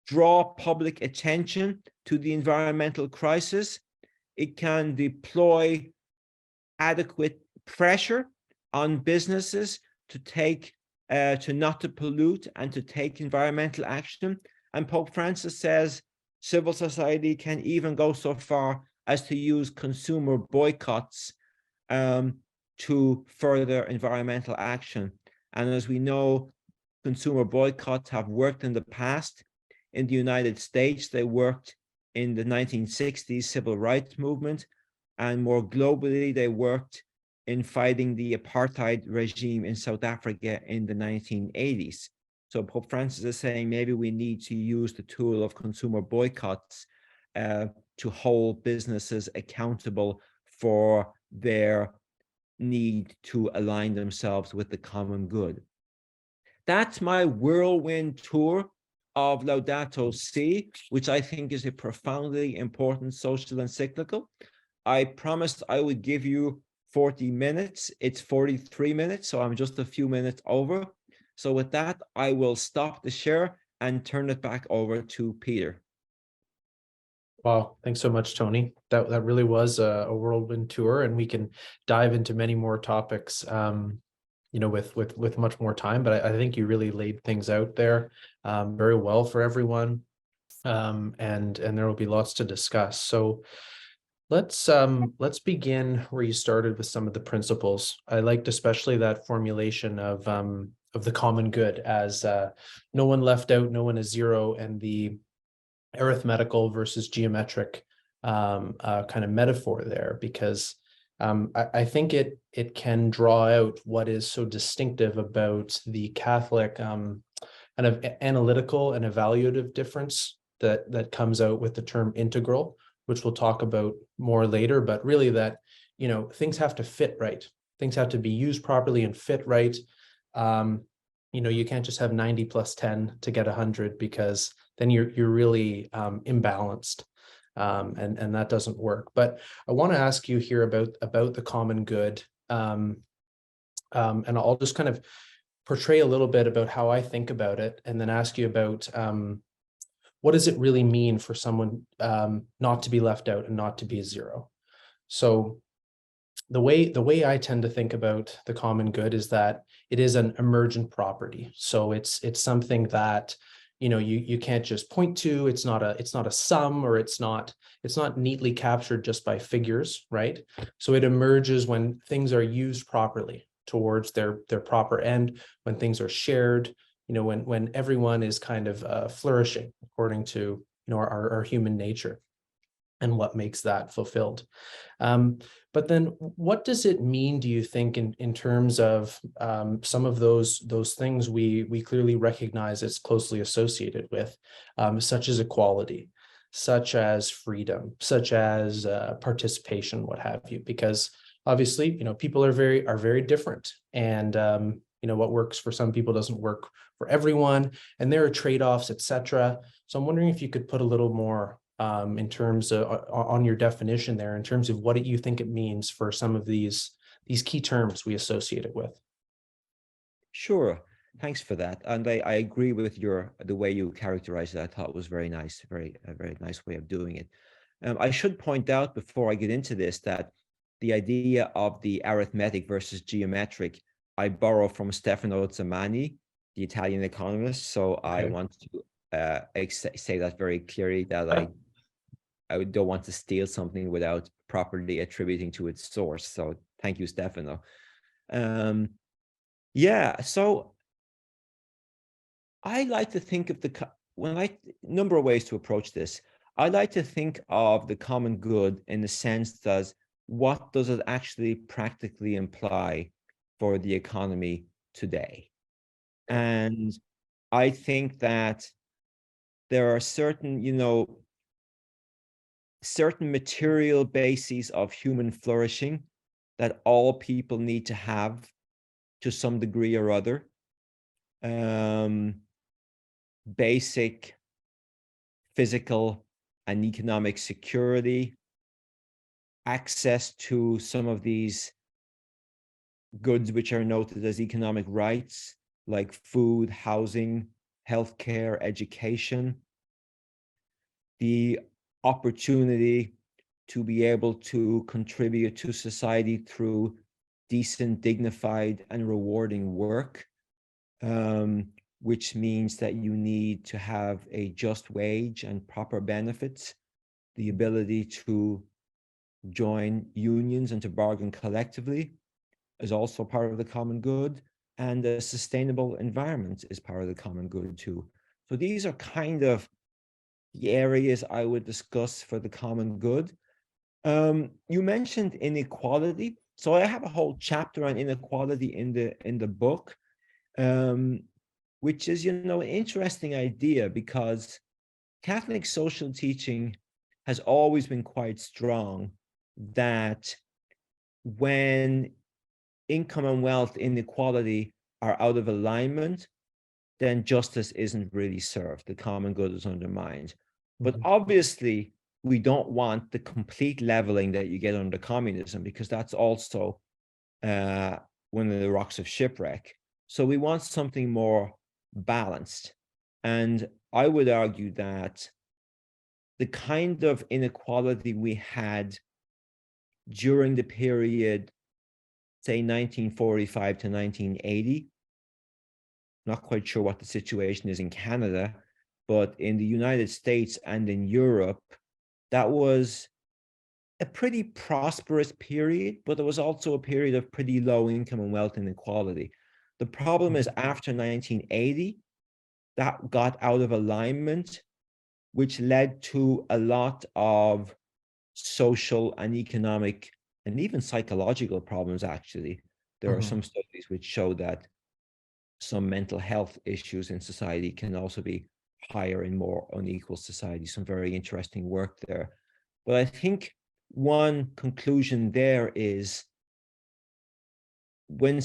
draw public attention to the environmental crisis. It can deploy adequate pressure on businesses to take, to not to pollute and to take environmental action. And Pope Francis says civil society can even go so far as to use consumer boycotts to further environmental action. And as we know, consumer boycotts have worked in the past. In the United States, they worked in the 1960s civil rights movement, and more globally, they worked in fighting the apartheid regime in South Africa in the 1980s. So Pope Francis is saying maybe we need to use the tool of consumer boycotts to hold businesses accountable for their need to align themselves with the common good. That's my whirlwind tour of Laudato Si, which I think is a profoundly important social encyclical. I promised I would give you 40 minutes. It's 43 minutes, so I'm just a few minutes over. So with that, I will stop the share and turn it back over to Peter. Wow, thanks so much, Tony. That really was a whirlwind tour, and we can dive into many more topics, with much more time. But I think you really laid things out there very well for everyone, and there will be lots to discuss. So let's begin where you started with some of the principles. I liked especially that formulation of the common good as no one left out, no one is zero, and the arithmetical versus geometric kind of metaphor there, because I think it can draw out what is so distinctive about the Catholic kind of analytical and evaluative difference that comes out with the term integral, which we'll talk about more later. But really that, things have to fit right. Things have to be used properly and fit right. You can't just have 90 plus 10 to get 100, because then you're really imbalanced, and that doesn't work. But I want to ask you here about the common good, and I'll just kind of portray a little bit about how I think about it, and then ask you about what does it really mean for someone not to be left out and not to be zero. So the way I tend to think about the common good is that it is an emergent property. So it's something that you can't just point to. It's not a sum, or it's not neatly captured just by figures, right? So it emerges when things are used properly towards their proper end, when things are shared, when everyone is kind of flourishing according to our human nature and what makes that fulfilled. But then what does it mean, do you think, in terms of some of those things we clearly recognize it's closely associated with, such as equality, such as freedom, such as participation, what have you? Because obviously, people are very different, and what works for some people doesn't work for everyone, and there are trade-offs, etc. So I'm wondering if you could put a little more in terms of on your definition there, in terms of what you think it means for some of these key terms we associate it with. Sure, thanks for that. And I agree with the way you characterized it. I thought it was very nice, a very nice way of doing it. I should point out before I get into this that the idea of the arithmetic versus geometric, I borrow from Stefano Zamani, the Italian economist. So okay. I want to say that very clearly, that I don't want to steal something without properly attributing to its source. So thank you, Stefano. Yeah, so I like to think of number of ways to approach this. I like to think of the common good in the sense that what does it actually practically imply for the economy today? And I think that there are certain, certain material bases of human flourishing that all people need to have to some degree or other. Basic physical and economic security, access to some of these goods which are noted as economic rights, like food, housing, healthcare, education, the opportunity to be able to contribute to society through decent, dignified, and rewarding work, which means that you need to have a just wage and proper benefits, the ability to join unions and to bargain collectively is also part of the common good, and a sustainable environment is part of the common good too. So these are kind of the areas I would discuss for the common good. You mentioned inequality. So I have a whole chapter on inequality in the book, which is, an interesting idea, because Catholic social teaching has always been quite strong that when income and wealth inequality are out of alignment, then justice isn't really served. The common good is undermined. But obviously, we don't want the complete leveling that you get under communism, because that's also one of the rocks of shipwreck. So we want something more balanced. And I would argue that the kind of inequality we had during the period, say 1945 to 1980, not quite sure what the situation is in Canada, but in the United States and in Europe, that was a pretty prosperous period, but there was also a period of pretty low income and wealth inequality. The problem is after 1980, that got out of alignment, which led to a lot of social and economic and even psychological problems, actually. There are some studies which show that some mental health issues in society can also be higher in more unequal societies. Some very interesting work there. But I think one conclusion there is when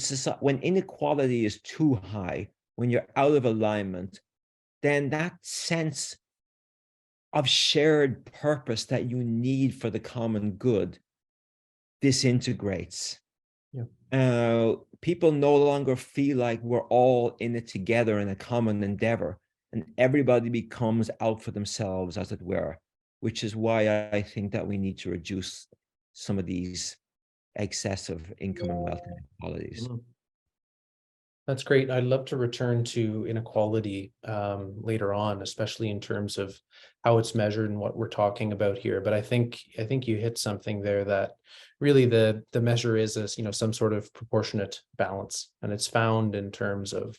inequality is too high, when you're out of alignment, then that sense of shared purpose that you need for the common good disintegrates. People no longer feel like we're all in it together in a common endeavor, and everybody becomes out for themselves, as it were, which is why I think that we need to reduce some of these excessive income and wealth inequalities. That's great. I'd love to return to inequality later on, especially in terms of how it's measured and what we're talking about here. But I think you hit something there, that really the measure is some sort of proportionate balance, and it's found in terms of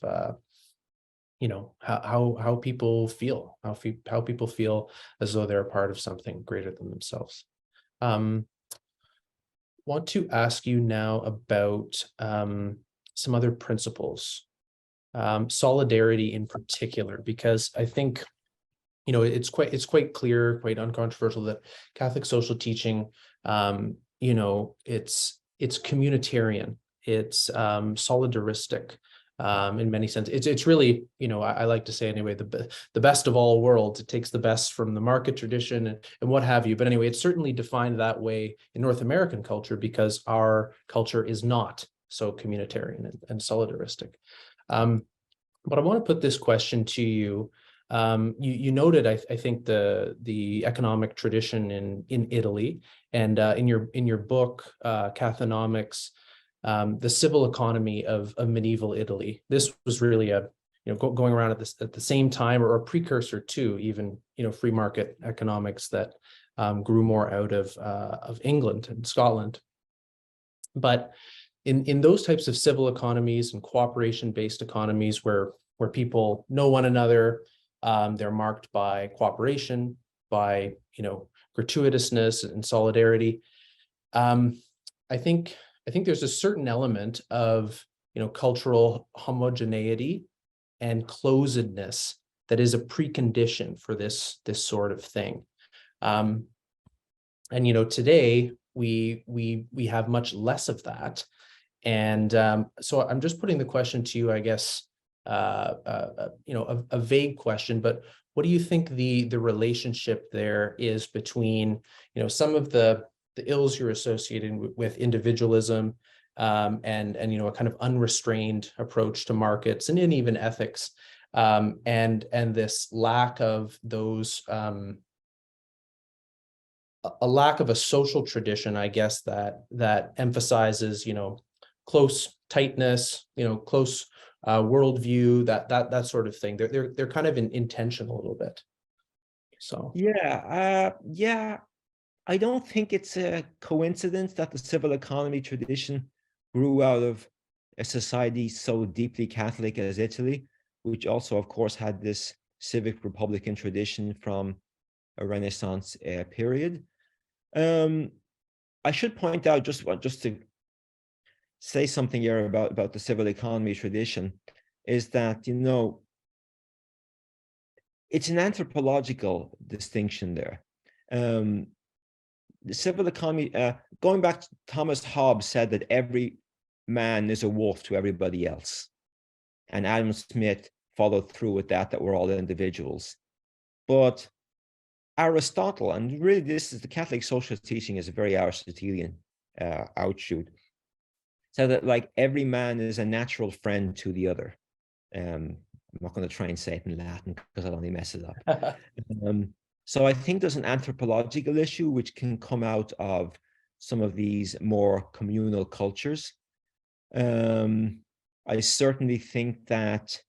how people feel, how people feel as though they're a part of something greater than themselves. Want to ask you now about some other principles, solidarity in particular, because I think, it's quite clear, quite uncontroversial, that Catholic social teaching, it's communitarian, it's solidaristic, in many senses. It's really, I like to say anyway, the best of all worlds. It takes the best from the market tradition and what have you. But anyway, it's certainly defined that way in North American culture, because our culture is not so communitarian and solidaristic. But I want to put this question to you. You noted, I think, the economic tradition in Italy, and in your book, Cathonomics, the civil economy of medieval Italy. This was really going around at the same time, or a precursor to even free market economics that grew more out of England and Scotland. But in those types of civil economies and cooperation-based economies where people know one another, they're marked by cooperation, by gratuitousness and solidarity. I think there's a certain element of cultural homogeneity and closedness that is a precondition for this sort of thing. And today we have much less of that. And so I'm just putting the question to you, I guess, a vague question, but what do you think the relationship there is between some of the ills you're associating with individualism, and a kind of unrestrained approach to markets and even ethics, and this lack of those, a lack of a social tradition, I guess, that emphasizes close tightness, close worldview, that sort of thing. They're kind of in tension a little bit. So yeah, I don't think it's a coincidence that the civil economy tradition grew out of a society so deeply Catholic as Italy, which also, of course, had this civic republican tradition from a Renaissance period. I should point out, just to say something here about the civil economy tradition, is that it's an anthropological distinction there. The civil economy, going back to Thomas Hobbes, said that every man is a wolf to everybody else. And Adam Smith followed through with that we're all individuals. But Aristotle, and really this is the Catholic social teaching, is a very Aristotelian outshoot, said that like every man is a natural friend to the other. I'm not going to try and say it in Latin because I'll only mess it up. So I think there's an anthropological issue which can come out of some of these more communal cultures. I certainly think that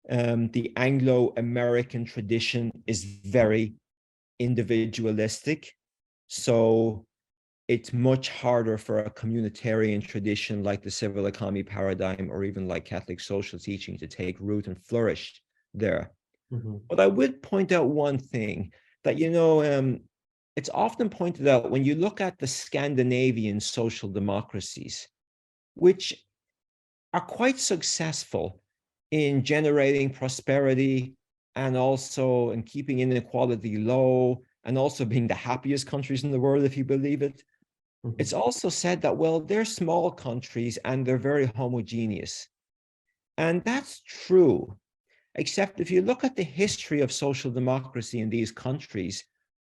the Anglo-American tradition is very individualistic. So it's much harder for a communitarian tradition like the civil economy paradigm or even like Catholic social teaching to take root and flourish there. Mm-hmm. But I would point out one thing that, it's often pointed out when you look at the Scandinavian social democracies, which are quite successful in generating prosperity and also in keeping inequality low and also being the happiest countries in the world, if you believe it. Mm-hmm. It's also said that, well, they're small countries and they're very homogeneous. And that's true. Except if you look at the history of social democracy in these countries,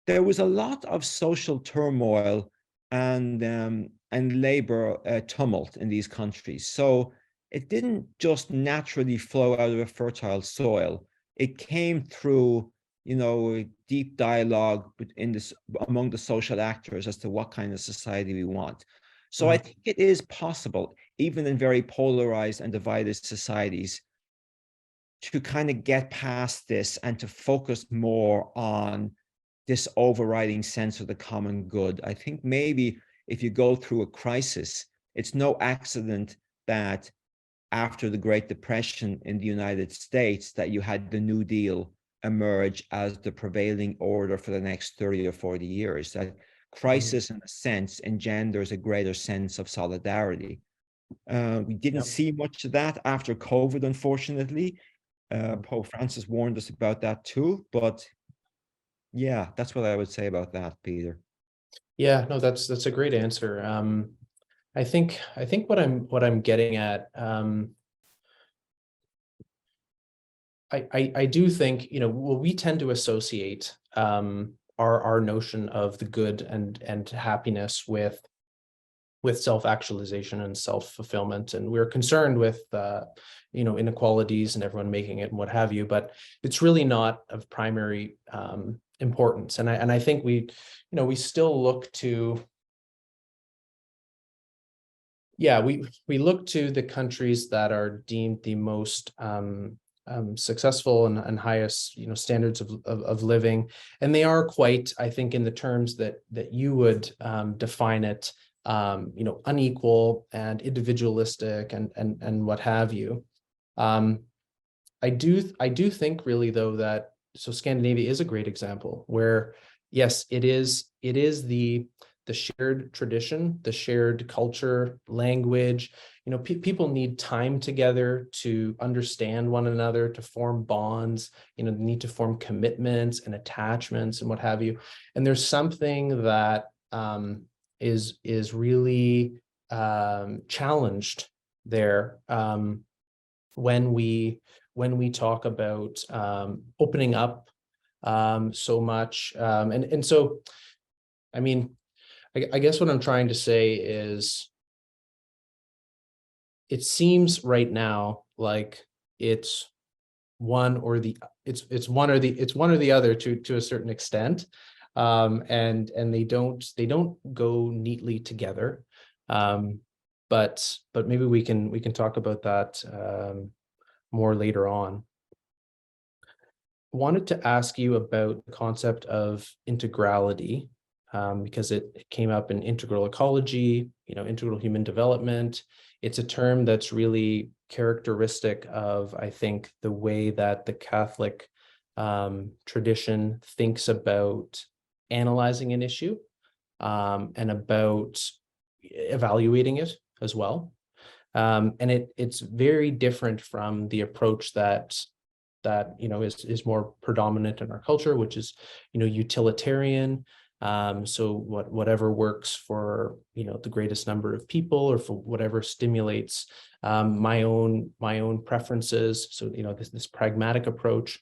there was a lot of social turmoil and labor tumult in these countries. So it didn't just naturally flow out of a fertile soil. It came through, deep dialogue among the social actors as to what kind of society we want. So mm-hmm. I think it is possible, even in very polarized and divided societies, to kind of get past this and to focus more on this overriding sense of the common good. I think maybe if you go through a crisis, it's no accident that after the Great Depression in the United States, that you had the New Deal emerge as the prevailing order for the next 30 or 40 years. That crisis, in a sense, engenders a greater sense of solidarity. We didn't see much of that after COVID, unfortunately. Pope Francis warned us about that too, but yeah, that's what I would say about that, Peter. Yeah, no, that's a great answer. I think what I'm getting at, I do think, we tend to associate our notion of the good and happiness with self-actualization and self-fulfillment, and we're concerned with inequalities and everyone making it and what have you, but it's really not of primary importance. And I think we still look to, we look to the countries that are deemed the most successful and highest standards of living, and they are quite, I think, in the terms that you would define it, unequal and individualistic and what have you. I do think really though that Scandinavia is a great example where yes, it is the shared tradition, the shared culture, language. People need time together to understand one another, to form bonds. They need to form commitments and attachments and what have you. And there's something that is really challenged there when we talk about opening up so much. And so, I mean, I guess what I'm trying to say is it seems right now like it's one or the other to a certain extent. And they don't go neatly together. But maybe we can talk about that more later on. Wanted to ask you about the concept of integrality, because it came up in integral ecology, integral human development. It's a term that's really characteristic of, I think, the way that the Catholic tradition thinks about analyzing an issue and about evaluating it as well. And it's very different from the approach that is more predominant in our culture, which is utilitarian. So whatever works for the greatest number of people, or for whatever stimulates my own preferences. So this pragmatic approach,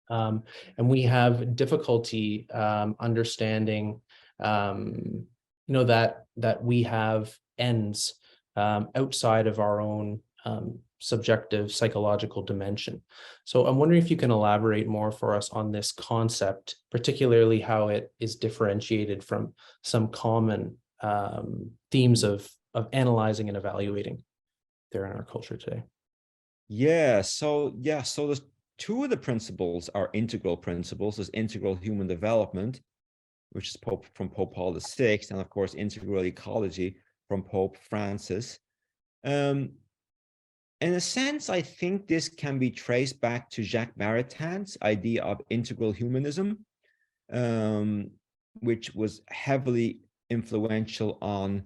and we have difficulty understanding that we have ends outside of our own subjective psychological dimension. So I'm wondering if you can elaborate more for us on this concept, particularly how it is differentiated from some common themes of analyzing and evaluating there in our culture today. So there's two of the principles are integral principles. There's integral human development, which is from Pope Paul VI, and of course integral ecology from Pope Francis. In a sense, I think this can be traced back to Jacques Maritain's idea of integral humanism, which was heavily influential on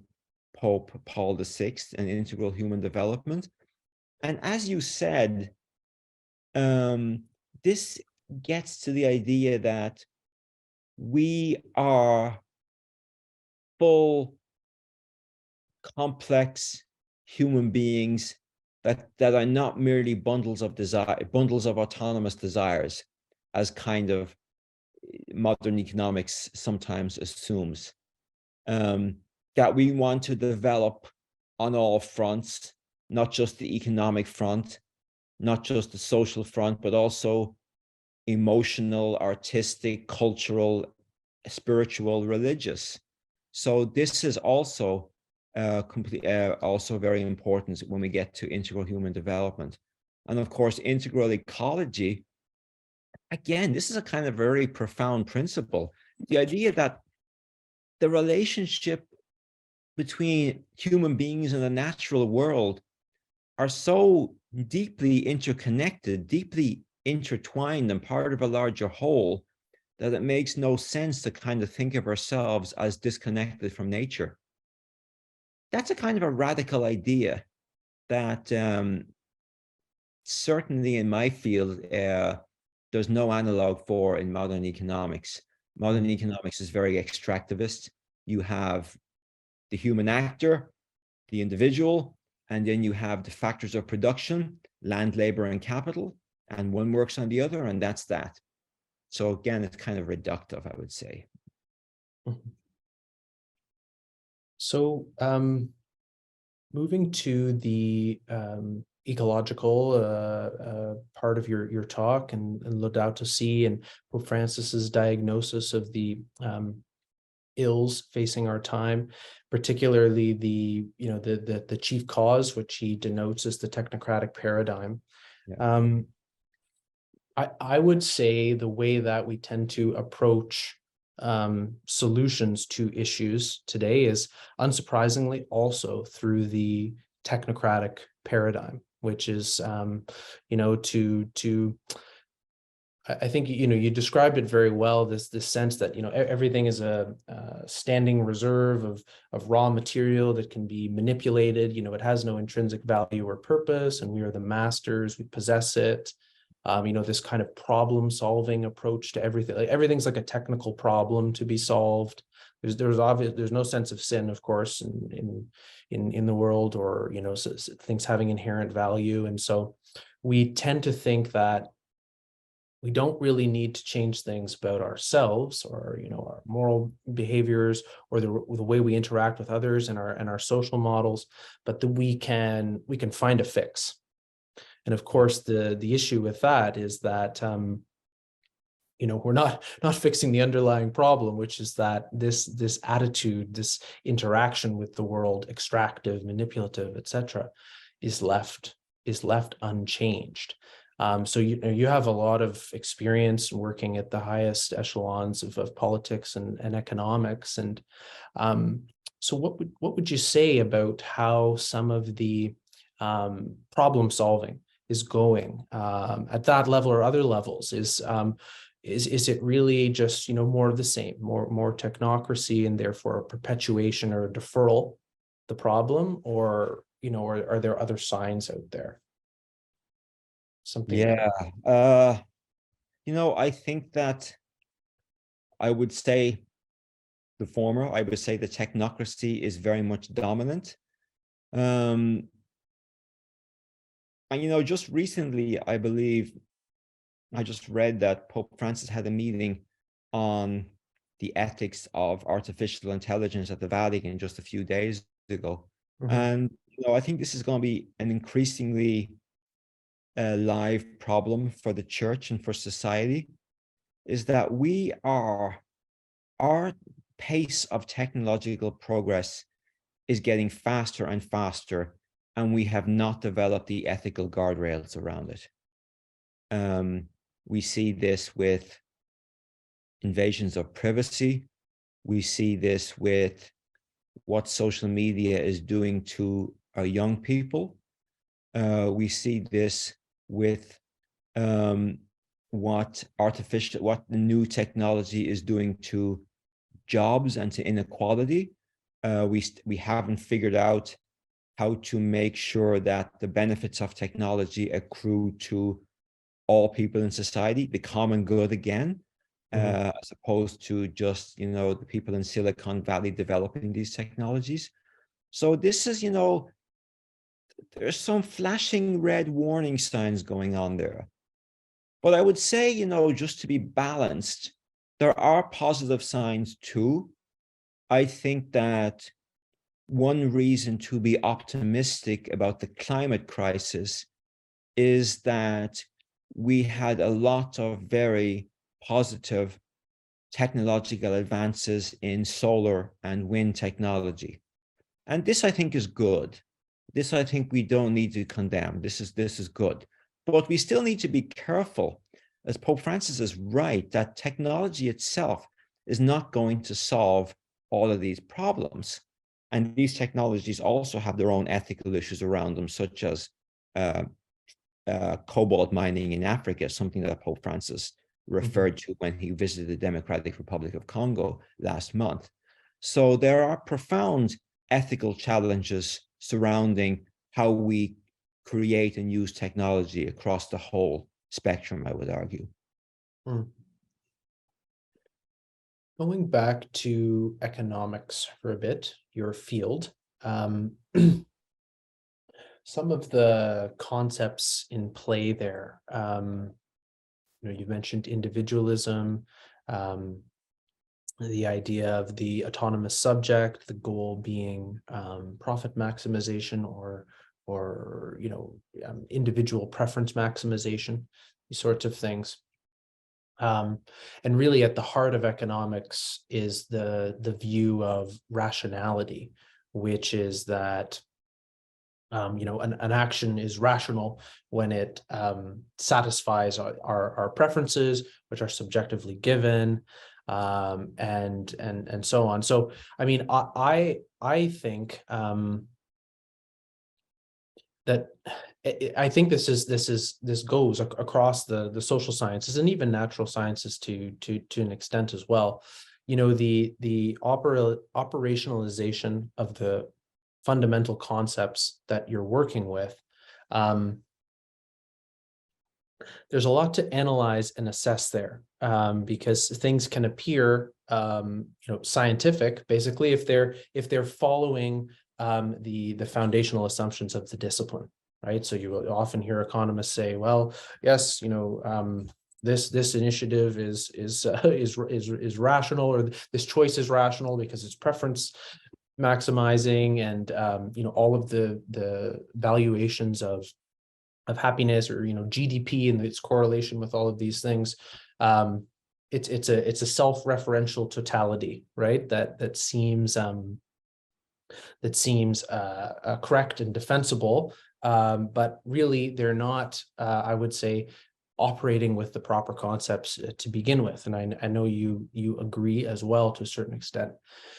Pope Paul VI and integral human development. And as you said, this gets to the idea that we are full, complex human beings that are not merely bundles of autonomous desires, as kind of modern economics sometimes assumes. That we want to develop on all fronts, not just the economic front, not just the social front, but also emotional, artistic, cultural, spiritual, religious. So this is also also very important when we get to integral human development. And of course, integral ecology, again, this is a kind of very profound principle. The idea that the relationship between human beings and the natural world are so deeply interconnected, deeply intertwined and part of a larger whole, that it makes no sense to kind of think of ourselves as disconnected from nature. That's a kind of a radical idea that certainly in my field, there's no analog for in modern economics. Modern economics is very extractivist. You have the human actor, the individual, and then you have the factors of production, land, labor, and capital, and one works on the other, and that's that. So again, it's kind of reductive, I would say. So moving to the ecological part of your talk and Laudato Si and Pope Francis's diagnosis of the ills facing our time, particularly the chief cause, which he denotes as the technocratic paradigm. Yeah. I would say the way that we tend to approach solutions to issues today is unsurprisingly also through the technocratic paradigm, which is, I think, you described it very well, this sense that, everything is a standing reserve of raw material that can be manipulated. It has no intrinsic value or purpose, and we are the masters, we possess it. This kind of problem solving approach to everything. Like everything's like a technical problem to be solved. There's no sense of sin, of course, in the world, or things having inherent value. And so we tend to think that we don't really need to change things about ourselves, or our moral behaviors, or the way we interact with others, and our social models, but that we can find a fix. And of course, the issue with that is that we're not fixing the underlying problem, which is that this attitude, this interaction with the world, extractive, manipulative, etc., is left unchanged. So you have a lot of experience working at the highest echelons of politics and economics, and so what would you say about how some of the problem solving is going at that level or other levels? Is it really just more of the same, more technocracy, and therefore a perpetuation or a deferral of the problem, or are there other signs out there? Something. Yeah. I think that I would say the former. I would say the technocracy is very much dominant. And just recently, I believe I just read that Pope Francis had a meeting on the ethics of artificial intelligence at the Vatican just a few days ago. Mm-hmm. And I think this is going to be an increasingly live problem for the church and for society, is that our pace of technological progress is getting faster and faster, and we have not developed the ethical guardrails around it. We see this with invasions of privacy. We see this with what social media is doing to our young people. We see this with what the new technology is doing to jobs and to inequality. We haven't figured out how to make sure that the benefits of technology accrue to all people in society, the common good again, as opposed to just, the people in Silicon Valley developing these technologies. So this is, there's some flashing red warning signs going on there. But I would say, just to be balanced, there are positive signs too. I think that one reason to be optimistic about the climate crisis is that we had a lot of very positive technological advances in solar and wind technology. And this, I think, is good. This, I think, we don't need to condemn. This is good. But we still need to be careful, as Pope Francis is right, that technology itself is not going to solve all of these problems. And these technologies also have their own ethical issues around them, such as cobalt mining in Africa, something that Pope Francis referred to when he visited the Democratic Republic of Congo last month. So there are profound ethical challenges surrounding how we create and use technology across the whole spectrum, I would argue. Going back to economics for a bit, your field, some of the concepts in play there, you mentioned individualism, the idea of the autonomous subject, the goal being profit maximization or individual preference maximization, these sorts of things. And really at the heart of economics is the view of rationality, which is that an action is rational when it satisfies our preferences, which are subjectively given. and so on. So I mean, I think that I think this goes across the social sciences and even natural sciences to an extent as well. You know, the operationalization of the fundamental concepts that you're working with. There's a lot to analyze and assess there, because things can appear, scientific, basically, if they're following the foundational assumptions of the discipline, right? So you will often hear economists say, well, yes, this initiative is rational, or this choice is rational because it's preference maximizing, and all of the valuations of happiness, or GDP and its correlation with all of these things. It's a self-referential totality, right? That seems correct and defensible, but really they're not, I would say, operating with the proper concepts to begin with. And I know you agree as well to a certain extent.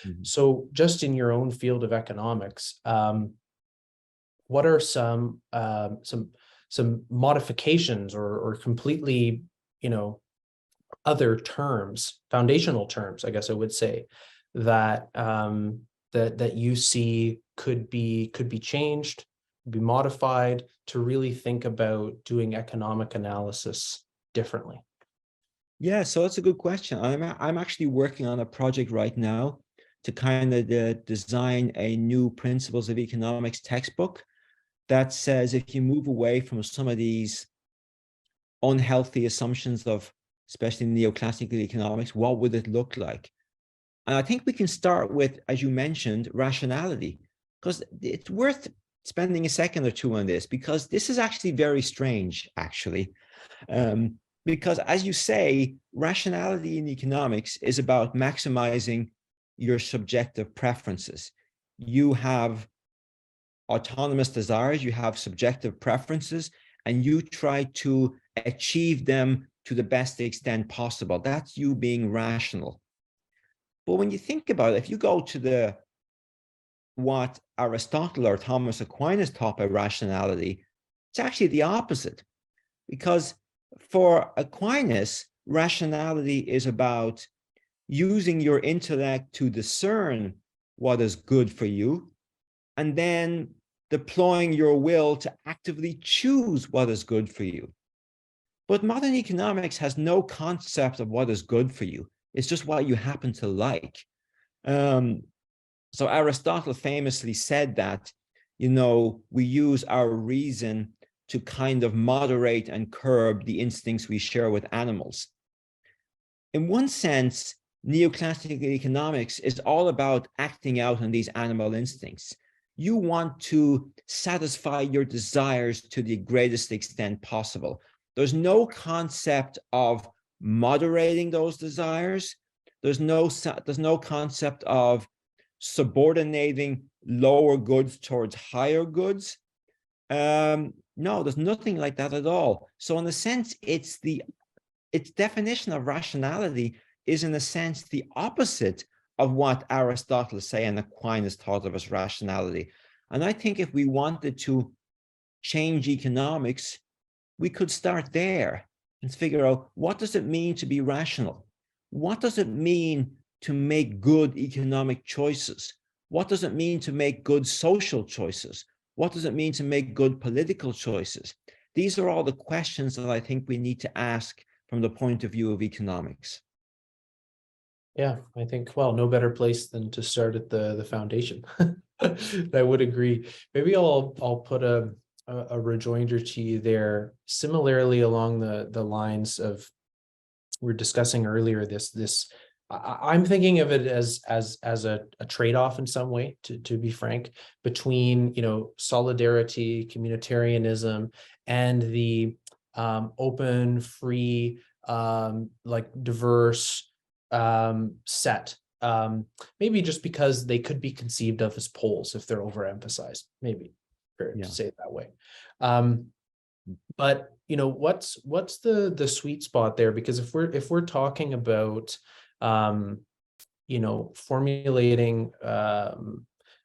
Mm-hmm. So just in your own field of economics, what are some modifications or completely, other terms, foundational terms, I guess I would say, that that you see could be changed, be modified to really think about doing economic analysis differently? Yeah, so that's a good question. I'm actually working on a project right now to kind of design a new principles of economics textbook that says, if you move away from some of these unhealthy assumptions of, especially neoclassical economics, what would it look like? And I think we can start with, as you mentioned, rationality, because it's worth spending a second or two on this, because this is actually very strange, actually. Because as you say, rationality in economics is about maximizing your subjective preferences. You have autonomous desires, you have subjective preferences, and you try to achieve them to the best extent possible. That's you being rational. But when you think about it, if you go to what Aristotle or Thomas Aquinas taught by rationality, it's actually the opposite. Because for Aquinas, rationality is about using your intellect to discern what is good for you, and then deploying your will to actively choose what is good for you. But modern economics has no concept of what is good for you. It's just what you happen to like. So Aristotle famously said that, we use our reason to kind of moderate and curb the instincts we share with animals. In one sense, neoclassical economics is all about acting out on these animal instincts. You want to satisfy your desires to the greatest extent possible. There's no concept of moderating those desires. There's no concept of subordinating lower goods towards higher goods. No, there's nothing like that at all. So in a sense, its definition of rationality is in a sense the opposite of what Aristotle say and Aquinas taught of as rationality. And I think if we wanted to change economics, we could start there and figure out, what does it mean to be rational? What does it mean to make good economic choices? What does it mean to make good social choices? What does it mean to make good political choices? These are all the questions that I think we need to ask from the point of view of economics. Yeah, I think, well, no better place than to start at the foundation. I would agree. Maybe I'll put a rejoinder to you there, similarly along the lines of we were discussing earlier. I'm thinking of it as a trade-off in some way, to be frank, between solidarity, communitarianism, and the open, free, diverse set. Maybe just because they could be conceived of as poles if they're overemphasized. Maybe fair to say it that way. But what's the sweet spot there? Because if we're talking about formulating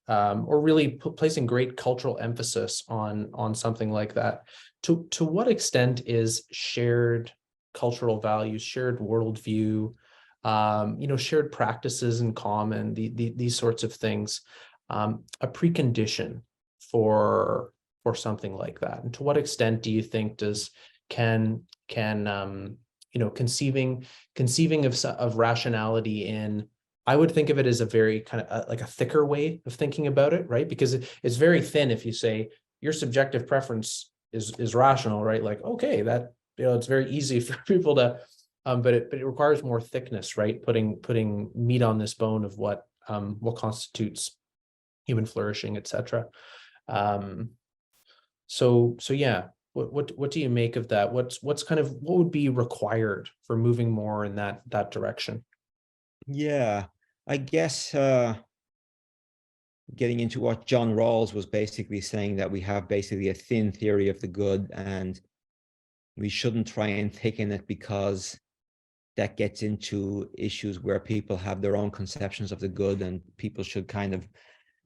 or really placing great cultural emphasis on something like that. To what extent is shared cultural values, shared worldview, shared practices in common, these sorts of things, a precondition for something like that? And to what extent do you think can conceiving of rationality in, I would think of it as a very kind of like a thicker way of thinking about it, right? Because it's very thin if you say your subjective preference is rational, right? Like, okay, that, it's very easy for people to, but it requires more thickness, right? Putting meat on this bone of what constitutes human flourishing, etc. So yeah, what do you make of that? What would be required for moving more in that direction? Yeah, I guess getting into what John Rawls was basically saying, that we have basically a thin theory of the good, and we shouldn't try and thicken it, because that gets into issues where people have their own conceptions of the good, and people should kind of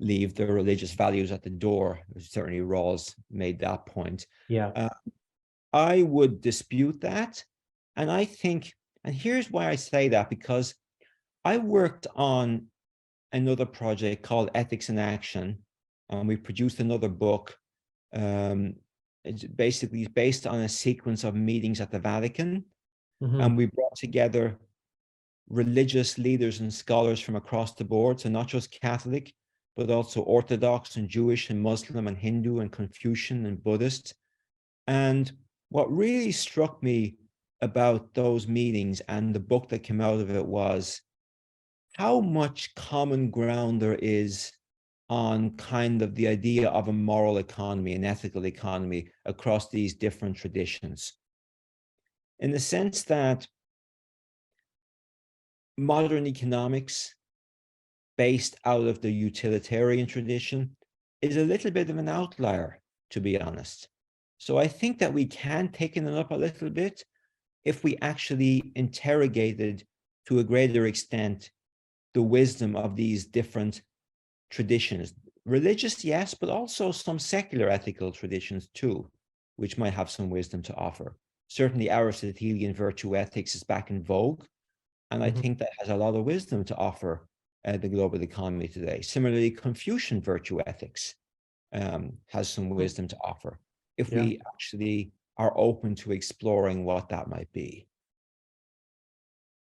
leave their religious values at the door. Certainly Rawls made that point. Yeah. I would dispute that. And I think, and here's why I say that, because I worked on another project called Ethics in Action, and we produced another book. It's basically based on a sequence of meetings at the Vatican. Mm-hmm. And we brought together religious leaders and scholars from across the board, so not just Catholic, but also Orthodox and Jewish and Muslim and Hindu and Confucian and Buddhist. And what really struck me about those meetings and the book that came out of it was how much common ground there is on kind of the idea of a moral economy, an ethical economy across these different traditions. In the sense that modern economics, based out of the utilitarian tradition, is a little bit of an outlier, to be honest. So I think that we can thicken it up a little bit if we actually interrogated to a greater extent the wisdom of these different traditions. Religious, yes, but also some secular ethical traditions too, which might have some wisdom to offer. Certainly Aristotelian virtue ethics is back in vogue, and I think that has a lot of wisdom to offer the global economy today. Similarly, Confucian virtue ethics has some wisdom to offer, if we actually are open to exploring what that might be.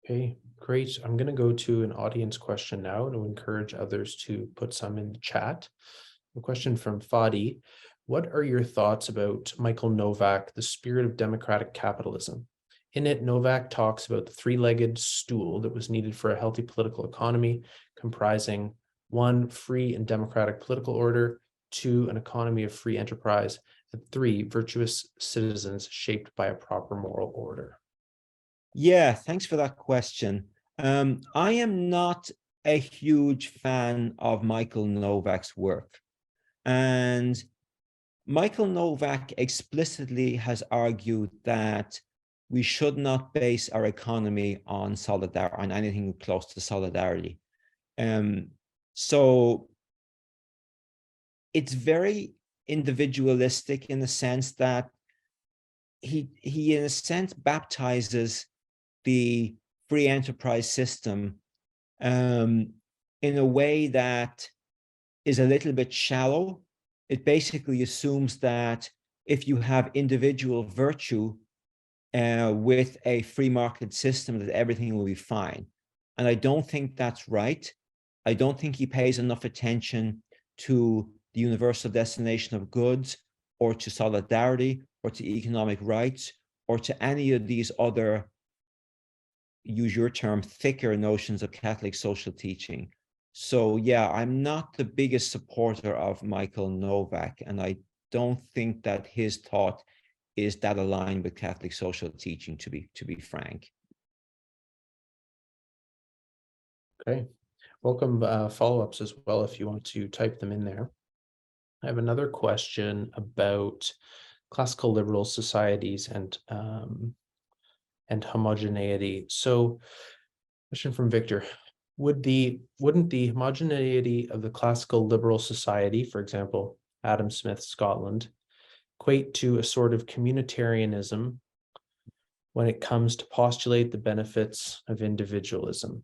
Okay, great. I'm going to go to an audience question now and encourage others to put some in the chat. A question from Fadi. What are your thoughts about Michael Novak, The Spirit of Democratic Capitalism? In it, Novak talks about the three-legged stool that was needed for a healthy political economy, comprising 1, free and democratic political order, 2, an economy of free enterprise, and 3, virtuous citizens shaped by a proper moral order. Yeah, thanks for that question. I am not a huge fan of Michael Novak's work. And Michael Novak explicitly has argued that we should not base our economy on solidarity, on anything close to solidarity. So it's very individualistic in the sense that he in a sense baptizes the free enterprise system in a way that is a little bit shallow. It basically assumes that if you have individual virtue with a free market system, that everything will be fine. And I don't think that's right. I don't think he pays enough attention to the universal destination of goods, or to solidarity, or to economic rights, or to any of these other, use your term, thicker notions of Catholic social teaching. So yeah, I'm not the biggest supporter of Michael Novak, and I don't think that his thought is that aligned with Catholic social teaching, to be frank. Okay, welcome follow-ups as well if you want to type them in there. I have another question about classical liberal societies and homogeneity. So Question from Victor. Wouldn't the homogeneity of the classical liberal society, for example, Adam Smith, Scotland, equate to a sort of communitarianism when it comes to postulate the benefits of individualism?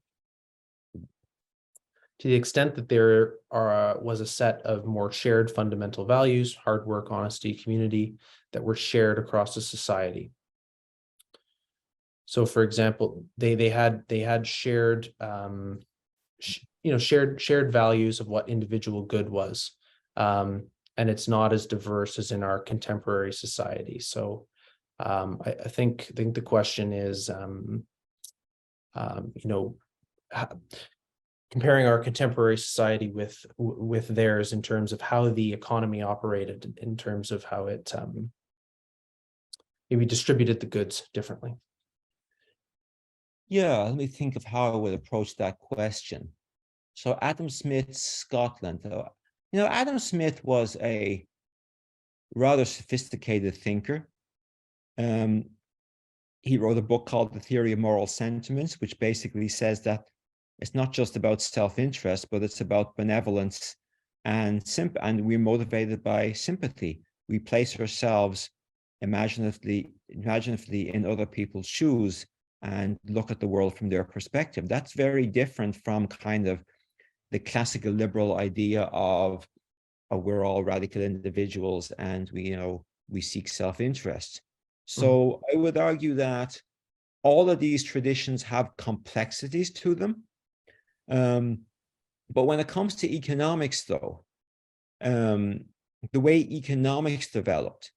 To the extent that there was a set of more shared fundamental values, hard work, honesty, community, that were shared across the society. So, for example, they had shared shared values of what individual good was, and it's not as diverse as in our contemporary society. So, I think the question is, comparing our contemporary society with theirs in terms of how the economy operated, in terms of how it maybe distributed the goods differently. Yeah, let me think of how I would approach that question. So Adam Smith, Scotland. Adam Smith was a rather sophisticated thinker. He wrote a book called The Theory of Moral Sentiments, which basically says that it's not just about self-interest, but it's about benevolence and we're motivated by sympathy. We place ourselves imaginatively in other people's shoes and look at the world from their perspective. That's very different from kind of the classical liberal idea of we're all radical individuals and we seek self-interest. So I would argue that all of these traditions have complexities to them. But when it comes to economics, though, the way economics developed,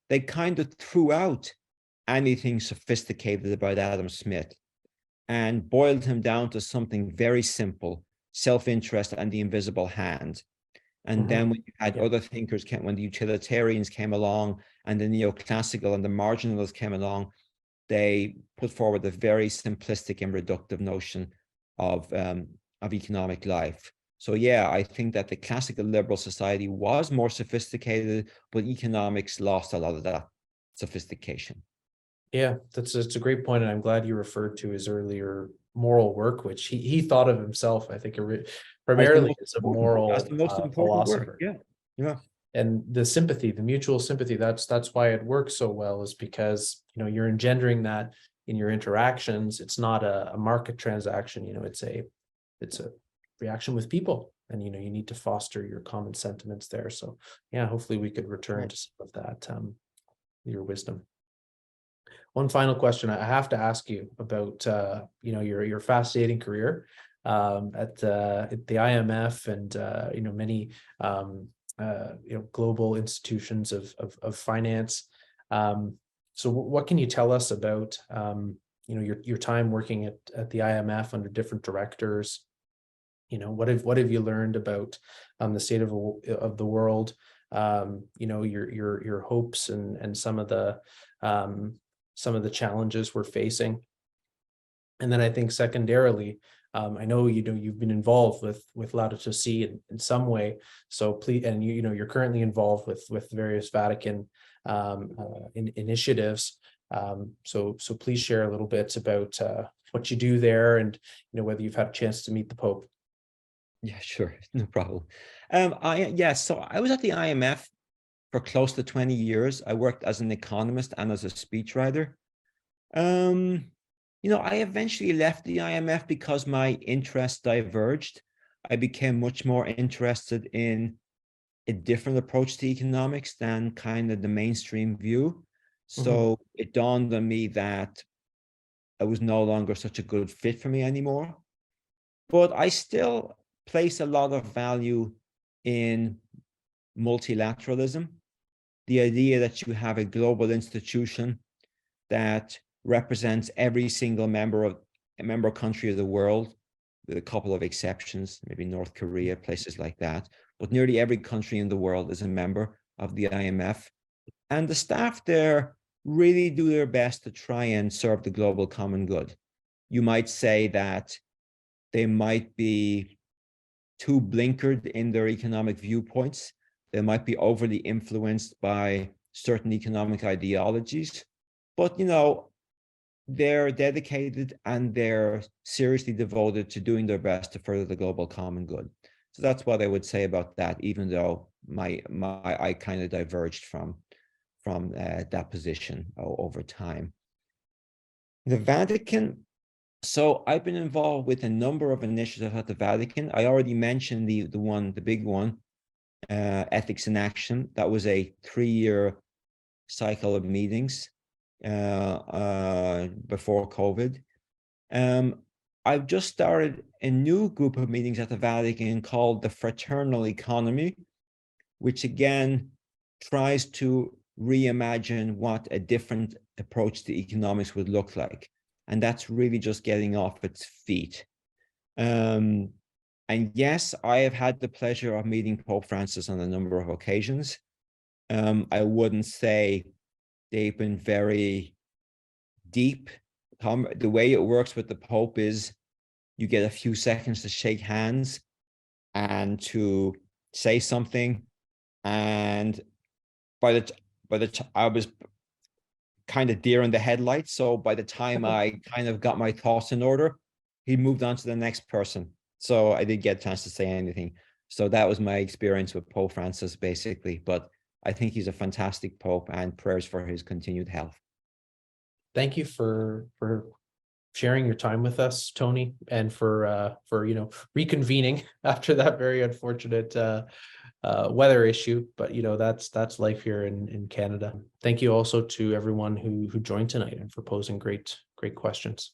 they kind of threw out anything sophisticated about Adam Smith and boiled him down to something very simple: self-interest and the invisible hand. And then when you had other thinkers, when the utilitarians came along and the neoclassical and the marginalists came along, they put forward a very simplistic and reductive notion of economic life. So yeah, I think that the classical liberal society was more sophisticated, but economics lost a lot of that sophistication. Yeah, that's a great point, and I'm glad you referred to his earlier moral work, which he thought of himself, I think, primarily as a moral that's the most important philosopher. Work. Yeah. And the mutual sympathy, that's why it works so well, is because you're engendering that in your interactions. It's not a market transaction. It's a reaction with people, and you need to foster your common sentiments there. So yeah, hopefully we could return to some of that, your wisdom. One final question I have to ask you about, your fascinating career at the IMF and many global institutions of finance. So what can you tell us about your time working at the IMF under different directors? What have you learned about the state of the world? Your hopes and some of the challenges we're facing. And then I think secondarily, I know you've been involved with Laudato Si in some way. So please, and you're currently involved with various Vatican initiatives. So please share a little bit about what you do there, and whether you've had a chance to meet the Pope. Yeah, sure, no problem. So I was at the IMF for close to 20 years. I worked as an economist and as a speechwriter. I eventually left the IMF because my interests diverged. I became much more interested in a different approach to economics than kind of the mainstream view. So it dawned on me that it was no longer such a good fit for me anymore. But I still place a lot of value in multilateralism, the idea that you have a global institution that represents every single member country of the world, with a couple of exceptions, maybe North Korea, places like that. But nearly every country in the world is a member of the IMF. And the staff there really do their best to try and serve the global common good. You might say that they might be too blinkered in their economic viewpoints. They might be overly influenced by certain economic ideologies. But, they're dedicated and they're seriously devoted to doing their best to further the global common good. So that's what I would say about that, even though I kind of diverged from that position over time. The Vatican. So I've been involved with a number of initiatives at the Vatican. I already mentioned the big one, Ethics in Action. That was a 3-year cycle of meetings before COVID. I've just started a new group of meetings at the Vatican called the Fraternal Economy, which again tries to reimagine what a different approach to economics would look like. And that's really just getting off its feet. And yes, I have had the pleasure of meeting Pope Francis on a number of occasions. I wouldn't say they've been very deep. The way it works with the Pope is you get a few seconds to shake hands and to say something. And I was kind of deer in the headlights. So by the time I kind of got my thoughts in order, he moved on to the next person. So I didn't get a chance to say anything. So that was my experience with Pope Francis, basically. But I think he's a fantastic Pope, and prayers for his continued health. Thank you for sharing your time with us, Tony, and for reconvening after that very unfortunate weather issue. But that's life here in Canada. Thank you also to everyone who joined tonight and for posing great questions.